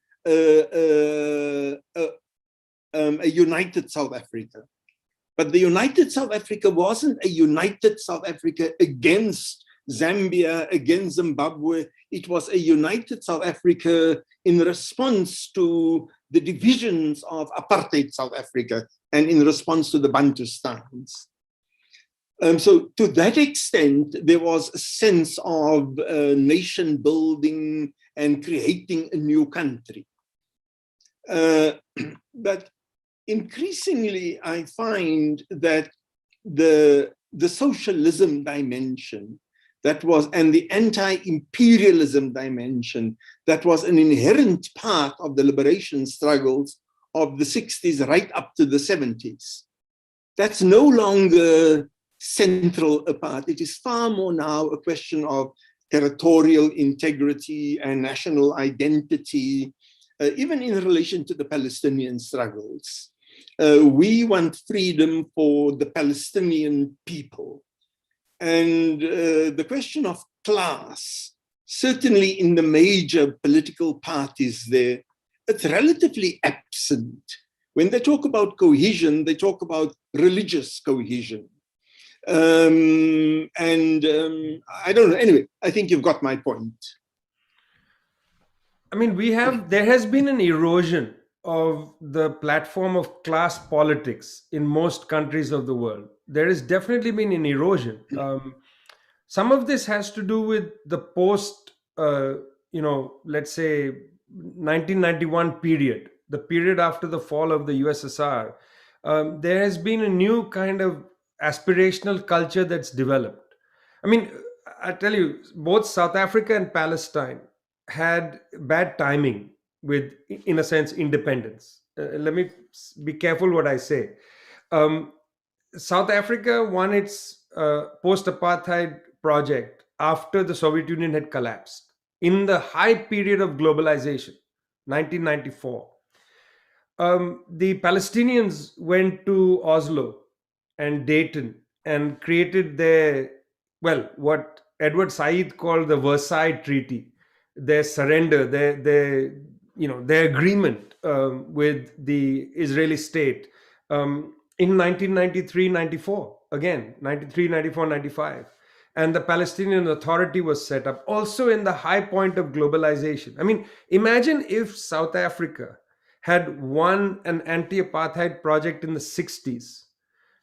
united South Africa. But the united South Africa wasn't a united South Africa against Zambia, against Zimbabwe. It was a united South Africa in response to the divisions of apartheid South Africa and in response to the Bantustans. So to that extent, there was a sense of nation building and creating a new country. But increasingly, I find that the socialism dimension that was, and the anti-imperialism dimension that was an inherent part of the liberation struggles of the 60s right up to the 70s, that's no longer central a part. It is far more now a question of territorial integrity and national identity, even in relation to the Palestinian struggles. We want freedom for the Palestinian people. And the question of class, certainly in the major political parties there, it's relatively absent. When they talk about cohesion, they talk about religious cohesion. I don't know. Anyway, I think you've got my point. I mean, there has been an erosion of the platform of class politics in most countries of the world. There has definitely been an erosion. Some of this has to do with the post, let's say 1991 period, the period after the fall of the USSR. There has been a new kind of aspirational culture that's developed. I mean, I tell you, both South Africa and Palestine had bad timing with, in a sense, independence. Let me be careful what I say. South Africa won its post-apartheid project after the Soviet Union had collapsed, in the high period of globalization, 1994. The Palestinians went to Oslo and Dayton and created what Edward Said called the Versailles Treaty, their surrender, their agreement with the Israeli state in 1993-94, again, 93, 94, 95. And the Palestinian Authority was set up, also in the high point of globalization. I mean, imagine if South Africa had won an anti-apartheid project in the 60s,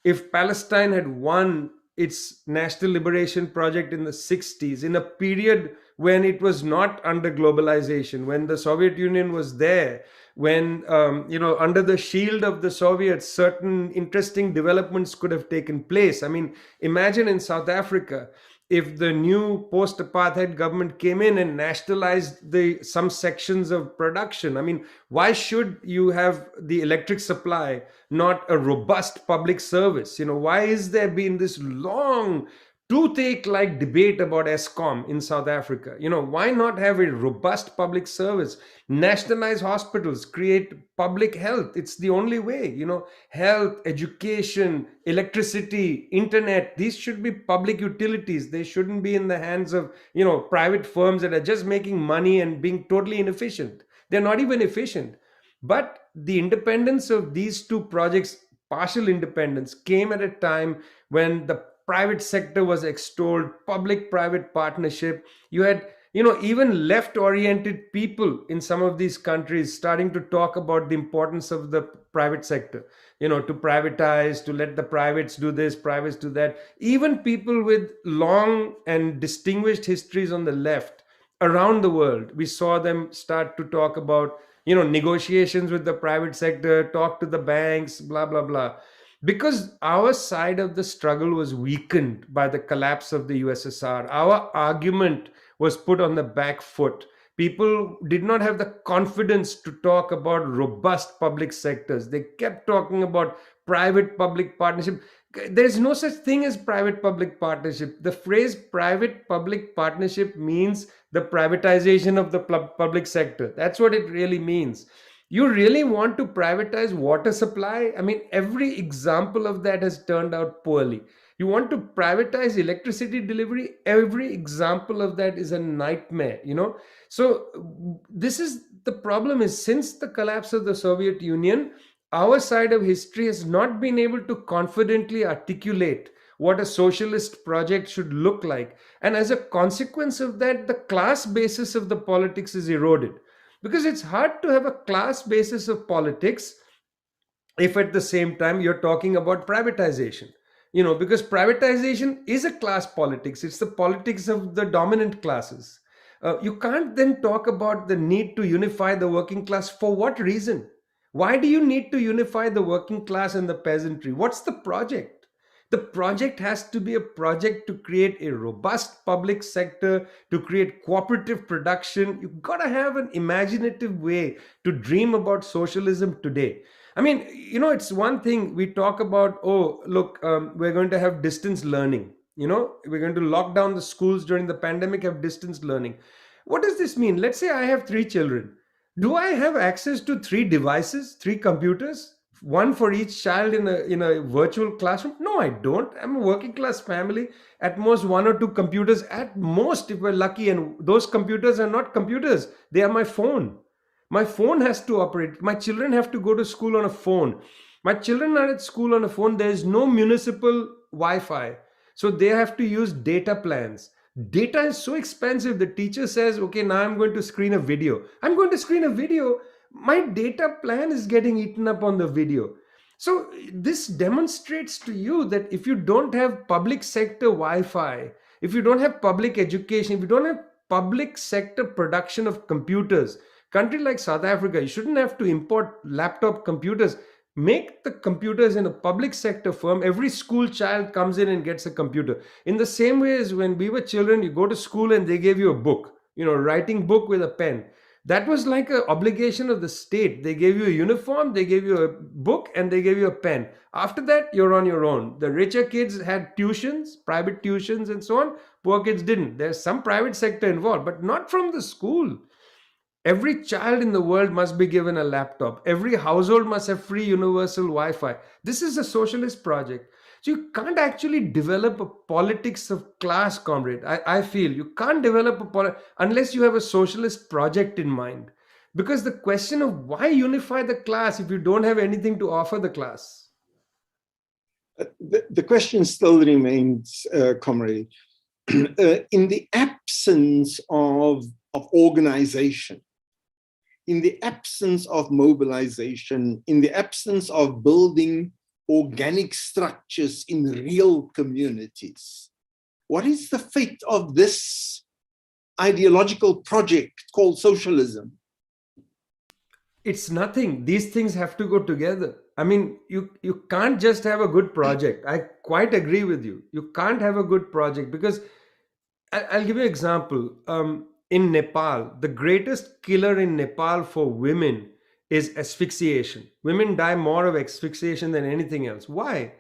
if Palestine had won its national liberation project in the 60s, in a period when it was not under globalization, when the Soviet Union was there, when, under the shield of the Soviets, certain interesting developments could have taken place. I mean, imagine in South Africa, if the new post-apartheid government came in and nationalized some sections of production. I mean, why should you have the electric supply, not a robust public service? Why is there been this long toothache-like debate about Eskom in South Africa? Why not have a robust public service, nationalize hospitals, create public health? It's the only way. Health, education, electricity, internet, these should be public utilities. They shouldn't be in the hands of private firms that are just making money and being totally inefficient. They're not even efficient. But the independence of these two projects, partial independence, came at a time when the private sector was extolled, public-private partnership. You had, even left-oriented people in some of these countries starting to talk about the importance of the private sector, to privatize, to let the privates do this, privates do that. Even people with long and distinguished histories on the left around the world, we saw them start to talk about, negotiations with the private sector, talk to the banks, blah, blah, blah. Because our side of the struggle was weakened by the collapse of the USSR. Our argument was put on the back foot. People did not have the confidence to talk about robust public sectors. They kept talking about private-public partnership. There is no such thing as private public partnership. The phrase private public partnership means the privatization of the public sector. That's what it really means. You really want to privatize water supply? I mean, every example of that has turned out poorly. You want to privatize electricity delivery? Every example of that is a nightmare, you know? So, this is the problem is since the collapse of the Soviet Union, our side of history has not been able to confidently articulate what a socialist project should look like. And as a consequence of that, the class basis of the politics is eroded. Because it's hard to have a class basis of politics if at the same time you're talking about privatization. You know, because privatization is a class politics, it's the politics of the dominant classes. You can't then talk about the need to unify the working class. For what reason? Why do you need to unify the working class and the peasantry? What's the project? The project has to be a project to create a robust public sector, to create cooperative production. You've got to have an imaginative way to dream about socialism today. I mean, you know, it's one thing we talk about, oh, look, we're going to have distance learning. You know, we're going to lock down the schools during the pandemic, have distance learning. What does this mean? Let's say I have three children. Do I have access to three devices, three computers, one for each child in a virtual classroom? No, I don't. I'm a working class family. At most, one or two computers, at most, if we're lucky. And those computers are not computers, they are my phone. My phone has to operate. My children have to go to school on a phone. My children are at school on a phone. There is no municipal Wi Fi. So they have to use data plans. Data is so expensive. The teacher says, okay, now I'm going to screen a video. I'm going to screen a video. My data plan is getting eaten up on the video. So this demonstrates to you that if you don't have public sector Wi-Fi, if you don't have public education, if you don't have public sector production of computers, country like South Africa, you shouldn't have to import laptop computers. Make the computers in a public sector firm. Every school child comes in and gets a computer. In the same way as when we were children, you go to school and they gave you a book, you know, writing book with a pen. That was like an obligation of the state. They gave you a uniform, they gave you a book, and they gave you a pen. After that, you're on your own. The richer kids had tuitions, private tuitions, and so on. Poor kids didn't. There's some private sector involved, but not from the school. Every child in the world must be given a laptop. Every household must have free universal Wi Fi. This is a socialist project. So you can't actually develop a politics of class, comrade. I feel you can't develop unless you have a socialist project in mind. Because the question of why unify the class if you don't have anything to offer the class? The question still remains, comrade. In the absence of organization, in the absence of mobilization, in the absence of building organic structures in real communities, what is the fate of this ideological project called socialism? It's nothing. These things have to go together. I mean, you can't just have a good project. I quite agree with you. You can't have a good project because I'll give you an example. In Nepal, the greatest killer in Nepal for women is asphyxiation. Women die more of asphyxiation than anything else. Why?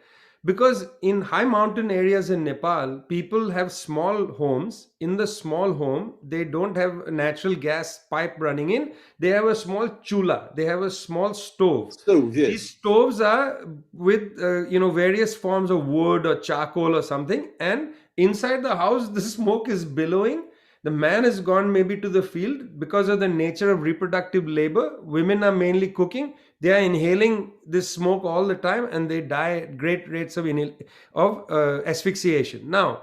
Because in high mountain areas in Nepal, people have small homes. In the small home, they don't have a natural gas pipe running in. They have a small chula. They have a small stove. Stove, yes. These stoves are with various forms of wood or charcoal or something. And inside the house, the smoke is billowing. The man has gone maybe to the field because of the nature of reproductive labor. Women are mainly cooking. They are inhaling this smoke all the time and they die at great rates of asphyxiation. Now,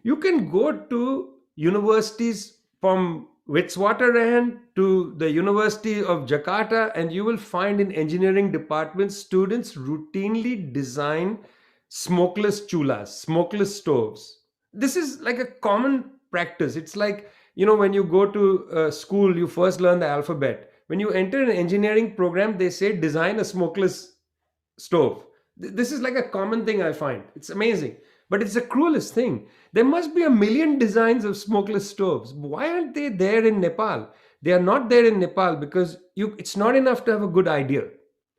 you can go to universities from Witwatersrand to the University of Jakarta and you will find in engineering departments, students routinely design smokeless chulas, smokeless stoves. This is like a common practice. It's like, when you go to school, you first learn the alphabet. When you enter an engineering program, they say design a smokeless stove. This is like a common thing I find. It's amazing. But it's the cruelest thing. There must be a million designs of smokeless stoves. Why aren't they there in Nepal? They are not there in Nepal because it's not enough to have a good idea.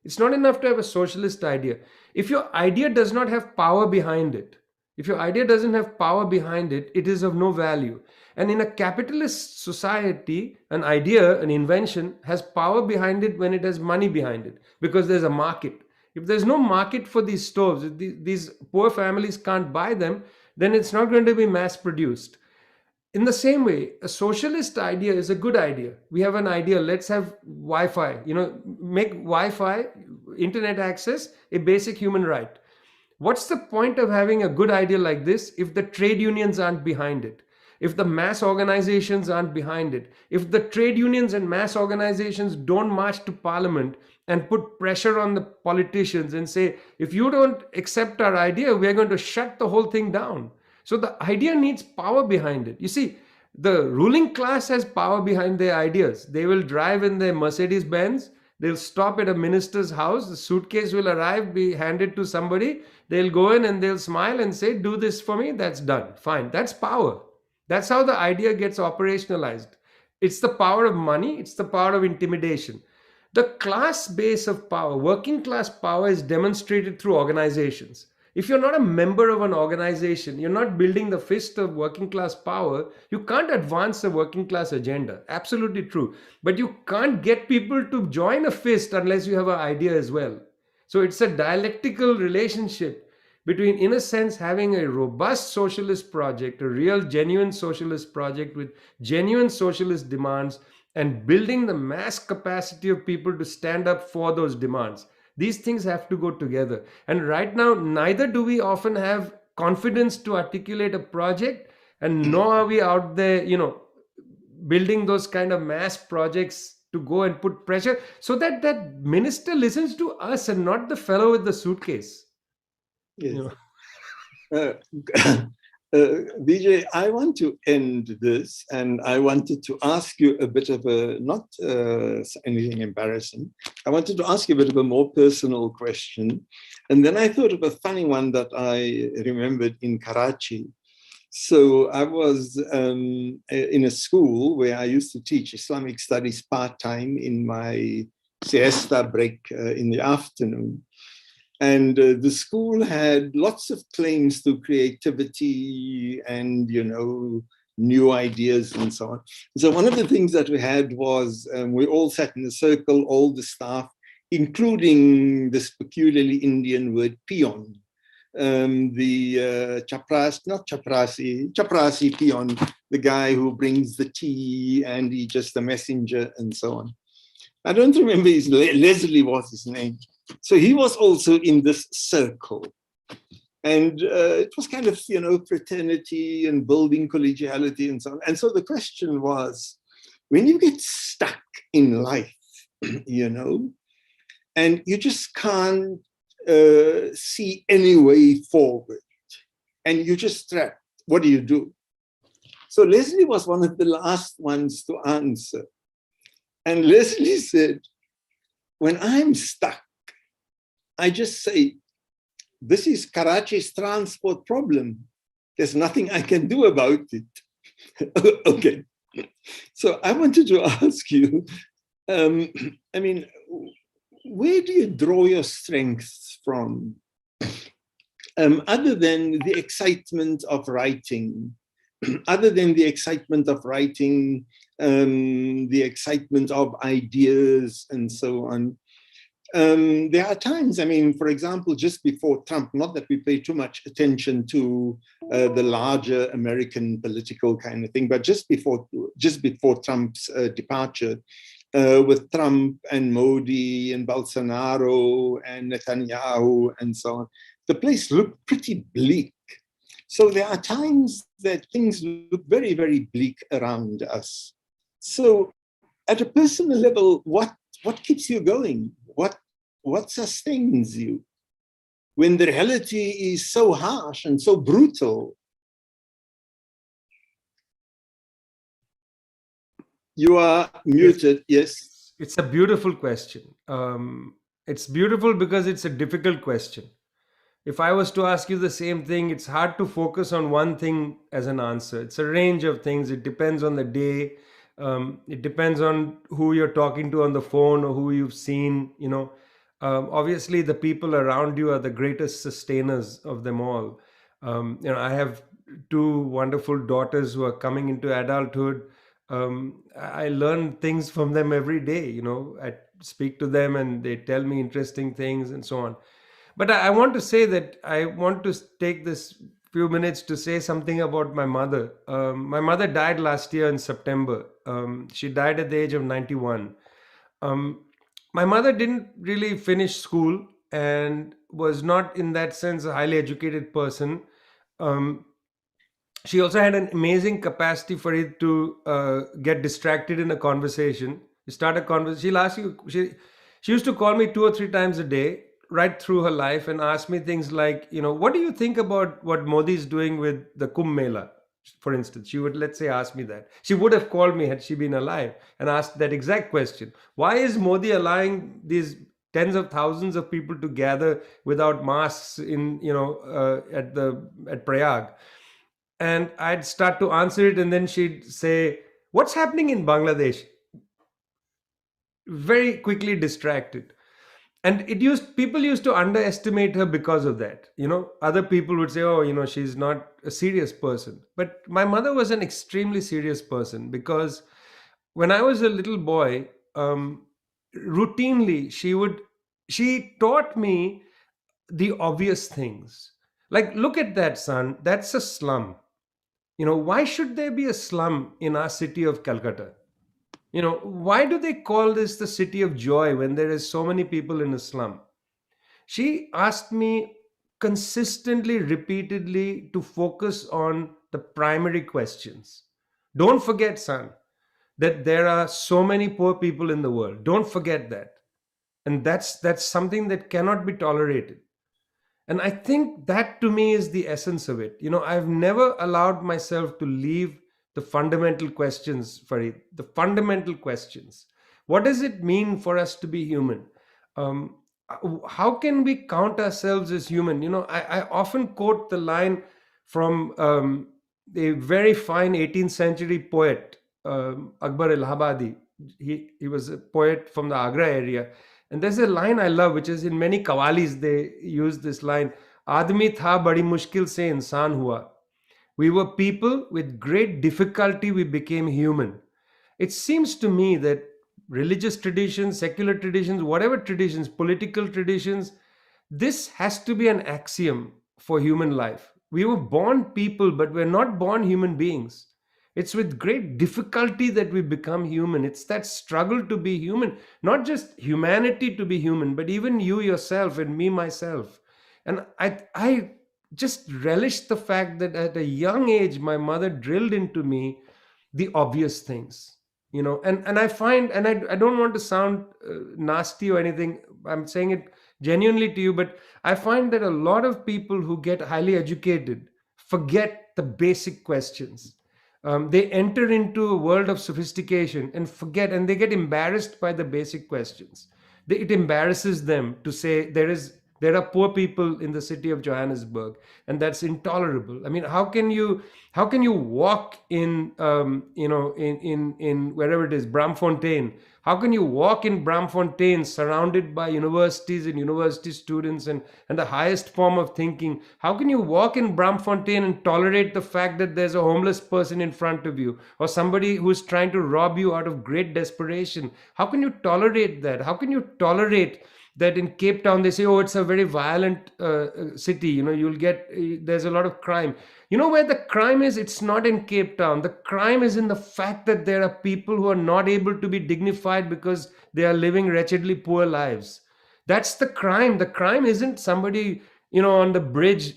It's not enough to have a socialist idea. If your idea does not have power behind it, if your idea doesn't have power behind it, it is of no value. And in a capitalist society, an idea, an invention, has power behind it when it has money behind it, because there's a market. If there's no market for these stoves, if these poor families can't buy them, then it's not going to be mass produced. In the same way, a socialist idea is a good idea. We have an idea, let's have Wi-Fi, make Wi-Fi, internet access, a basic human right. What's the point of having a good idea like this if the trade unions aren't behind it? If the mass organizations aren't behind it? If the trade unions and mass organizations don't march to parliament and put pressure on the politicians and say, if you don't accept our idea, we're going to shut the whole thing down. So the idea needs power behind it. You see, the ruling class has power behind their ideas. They will drive in their Mercedes Benz. They'll stop at a minister's house. The suitcase will arrive, be handed to somebody. They'll go in and they'll smile and say, do this for me. That's done. Fine. That's power. That's how the idea gets operationalized. It's the power of money. It's the power of intimidation. The class base of power, working class power, is demonstrated through organizations. If you're not a member of an organization, you're not building the fist of working class power, you can't advance the working class agenda. Absolutely true. But you can't get people to join a fist unless you have an idea as well. So it's a dialectical relationship between, in a sense, having a robust socialist project, a real genuine socialist project with genuine socialist demands, and building the mass capacity of people to stand up for those demands. These things have to go together. And right now, neither do we often have confidence to articulate a project, and nor are we out there, building those kind of mass projects to go and put pressure so that that minister listens to us and not the fellow with the suitcase. Yes. Vijay, I want to end this, and I wanted to ask you a bit of a, not anything embarrassing, I wanted to ask you a bit of a more personal question. And then I thought of a funny one that I remembered in Karachi. So I was in a school where I used to teach Islamic studies part-time in my siesta break in the afternoon. And the school had lots of claims to creativity and, new ideas and so on. So one of the things that we had was we all sat in a circle, all the staff, including this peculiarly Indian word peon. The chaprasi peon, the guy who brings the tea and he's just a messenger and so on. I don't remember his name. Leslie was his name. So he was also in this circle. And it was kind of, fraternity and building collegiality and so on. And so the question was, when you get stuck in life, and you just can't see any way forward, and you're just trapped, what do you do? So Leslie was one of the last ones to answer. And Leslie said, when I'm stuck, I just say, this is Karachi's transport problem. There's nothing I can do about it. Okay. So I wanted to ask you, where do you draw your strength from? Other than the excitement of writing, the excitement of ideas and so on. There are times, for example, just before Trump, not that we pay too much attention to the larger American political kind of thing, but just before Trump's departure, with Trump and Modi and Bolsonaro and Netanyahu and so on, the place looked pretty bleak. So there are times that things look very, very bleak around us. So at a personal level, what keeps you going? What sustains you when the reality is so harsh and so brutal? You are muted, yes. It's a beautiful question. It's beautiful because it's a difficult question. If I was to ask you the same thing, it's hard to focus on one thing as an answer. It's a range of things. It depends on the day. It depends on who you're talking to on the phone or who you've seen, Obviously, the people around you are the greatest sustainers of them all. I have two wonderful daughters who are coming into adulthood. I learn things from them every day. I speak to them and they tell me interesting things and so on. But I want to say that I want to take this few minutes to say something about my mother. My mother died last year in September. She died at the age of 91. Um, my mother didn't really finish school and was not, in that sense, a highly educated person. Um, she also had an amazing capacity for it to get distracted in a conversation. You start a conversation. She'll ask you. She used to call me 2 or 3 times a day, right through her life, and ask me things like, what do you think about what Modi is doing with the Kumbh Mela, for instance? She would, let's say, ask me that. She would have called me had she been alive and asked that exact question. Why is Modi allowing these tens of thousands of people to gather without masks in at Prayag? And I'd start to answer it, and then she'd say, "What's happening in Bangladesh?" Very quickly distracted. And people used to underestimate her because of that. Other people would say, "Oh, she's not a serious person." But my mother was an extremely serious person, because when I was a little boy, routinely she taught me the obvious things. Like, look at that, son. That's a slum. Why should there be a slum in our city of Calcutta? Why do they call this the city of joy when there is so many people in a slum? She asked me consistently, repeatedly, to focus on the primary questions. Don't forget, son, that there are so many poor people in the world. Don't forget that. And that's something that cannot be tolerated. And I think that, to me, is the essence of it. I've never allowed myself to leave the fundamental questions, Farid. The fundamental questions. What does it mean for us to be human? Um, how can we count ourselves as human? I often quote the line from a very fine 18th century poet, Akbar Allahabadi. He was a poet from the Agra area. And there's a line I love, which is in many qawwalis, they use this line, Aadmi tha badi mushkil se insaan hua. We were people, with great difficulty we became human. It seems to me that religious traditions, secular traditions, whatever traditions, political traditions, this has to be an axiom for human life. We were born people, but we're not born human beings. It's with great difficulty that we become human. It's that struggle to be human, not just humanity to be human, but even you yourself and me myself. And I just relish the fact that at a young age, my mother drilled into me the obvious things. And I find, and I don't want to sound nasty or anything, I'm saying it genuinely to you, but I find that a lot of people who get highly educated forget the basic questions. They enter into a world of sophistication and forget, and they get embarrassed by the basic questions. It embarrasses them to say there are poor people in the city of Johannesburg, and that's intolerable. I mean, how can you walk in in wherever it is, Bramfontein? How can you walk in Bramfontein surrounded by universities and university students and the highest form of thinking? How can you walk in Bramfontein and tolerate the fact that there's a homeless person in front of you, or somebody who's trying to rob you out of great desperation? How can you tolerate that? How can you tolerate that in Cape Town they say, "Oh, it's a very violent city. There's a lot of crime." Where the crime is? It's not in Cape Town. The crime is in the fact that there are people who are not able to be dignified because they are living wretchedly poor lives. That's the crime. The crime isn't somebody, on the bridge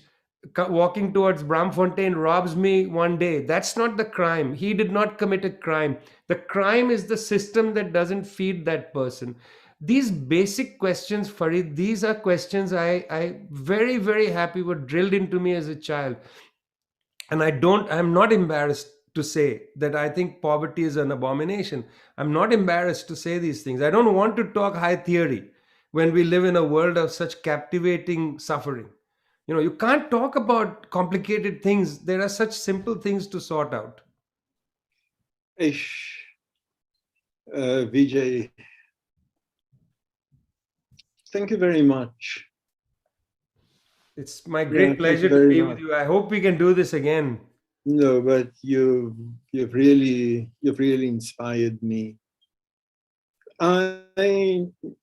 walking towards Bramfontein robs me one day. That's not the crime. He did not commit a crime. The crime is the system that doesn't feed that person. These basic questions, Farid, these are questions I very, very happy were drilled into me as a child. And I'm not embarrassed to say that I think poverty is an abomination. I'm not embarrassed to say these things. I don't want to talk high theory when we live in a world of such captivating suffering. You can't talk about complicated things. There are such simple things to sort out. Vijay, Thank you very much. It's my Yeah, great thank you pleasure to very be with much. you. I hope we can do this again. No, but you've really inspired me. I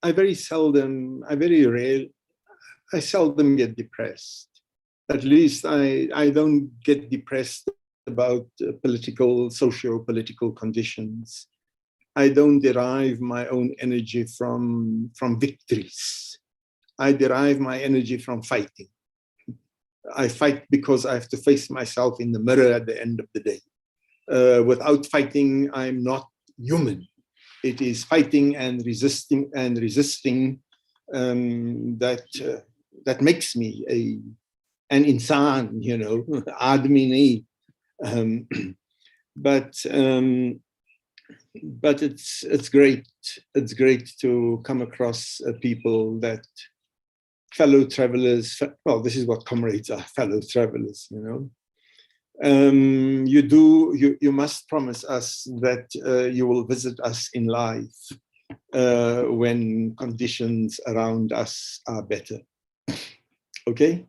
very seldom, I seldom get depressed. At least I don't get depressed about political, socio-political conditions. I don't derive my own energy from victories. I derive my energy from fighting. I fight because I have to face myself in the mirror at the end of the day. Without fighting, I'm not human. It is fighting and resisting that makes me an insan, you know, admi nahi. But it's great. It's great to come across people that fellow travelers. Well, this is what comrades are, fellow travelers, you know. You must promise us that you will visit us in life when conditions around us are better. Okay?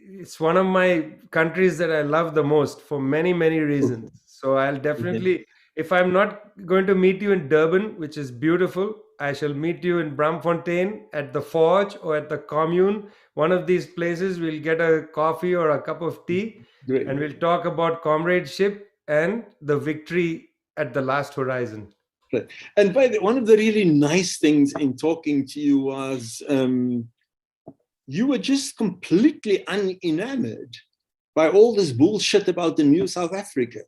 It's one of my countries that I love the most for many, many reasons. So I'll definitely, if I'm not going to meet you in Durban, which is beautiful, I shall meet you in Bramfontein at the Forge or at the Commune. One of these places, we'll get a coffee or a cup of tea, Great. and we'll talk about comradeship and the victory at the last horizon. Right. And by the, one of the really nice things in talking to you was you were just completely unenamored by all this bullshit about the new South Africa.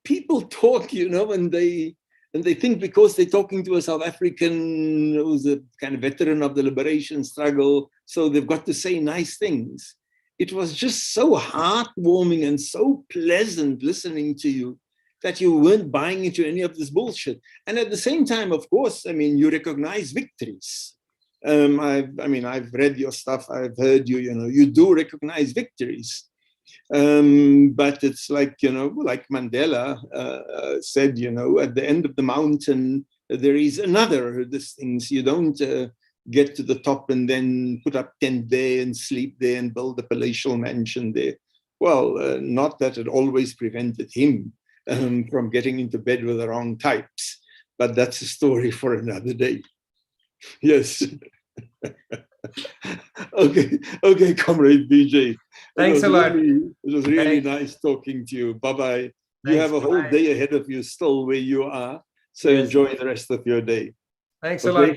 People talk, you know, and they think because they're talking to a South African who's a kind of veteran of the liberation struggle, so they've got to say nice things. It was just so heartwarming and so pleasant listening to you that you weren't buying into any of this bullshit. And at the same time, of course, I mean, you recognize victories. I've read your stuff, I've heard you, you know, you do recognize victories. But it's like, you know, like Mandela said, you know, at the end of the mountain, there is another, these things. You don't get to the top and then put up tent there and sleep there and build a palatial mansion there. Well, not that it always prevented him from getting into bed with the wrong types, but that's a story for another day. Yes. Okay, Comrade Vijay. Thanks a lot. It was really nice talking to you. Bye-bye. You have a whole day ahead of you still where you are, so yes. Enjoy the rest of your day. Thanks a lot.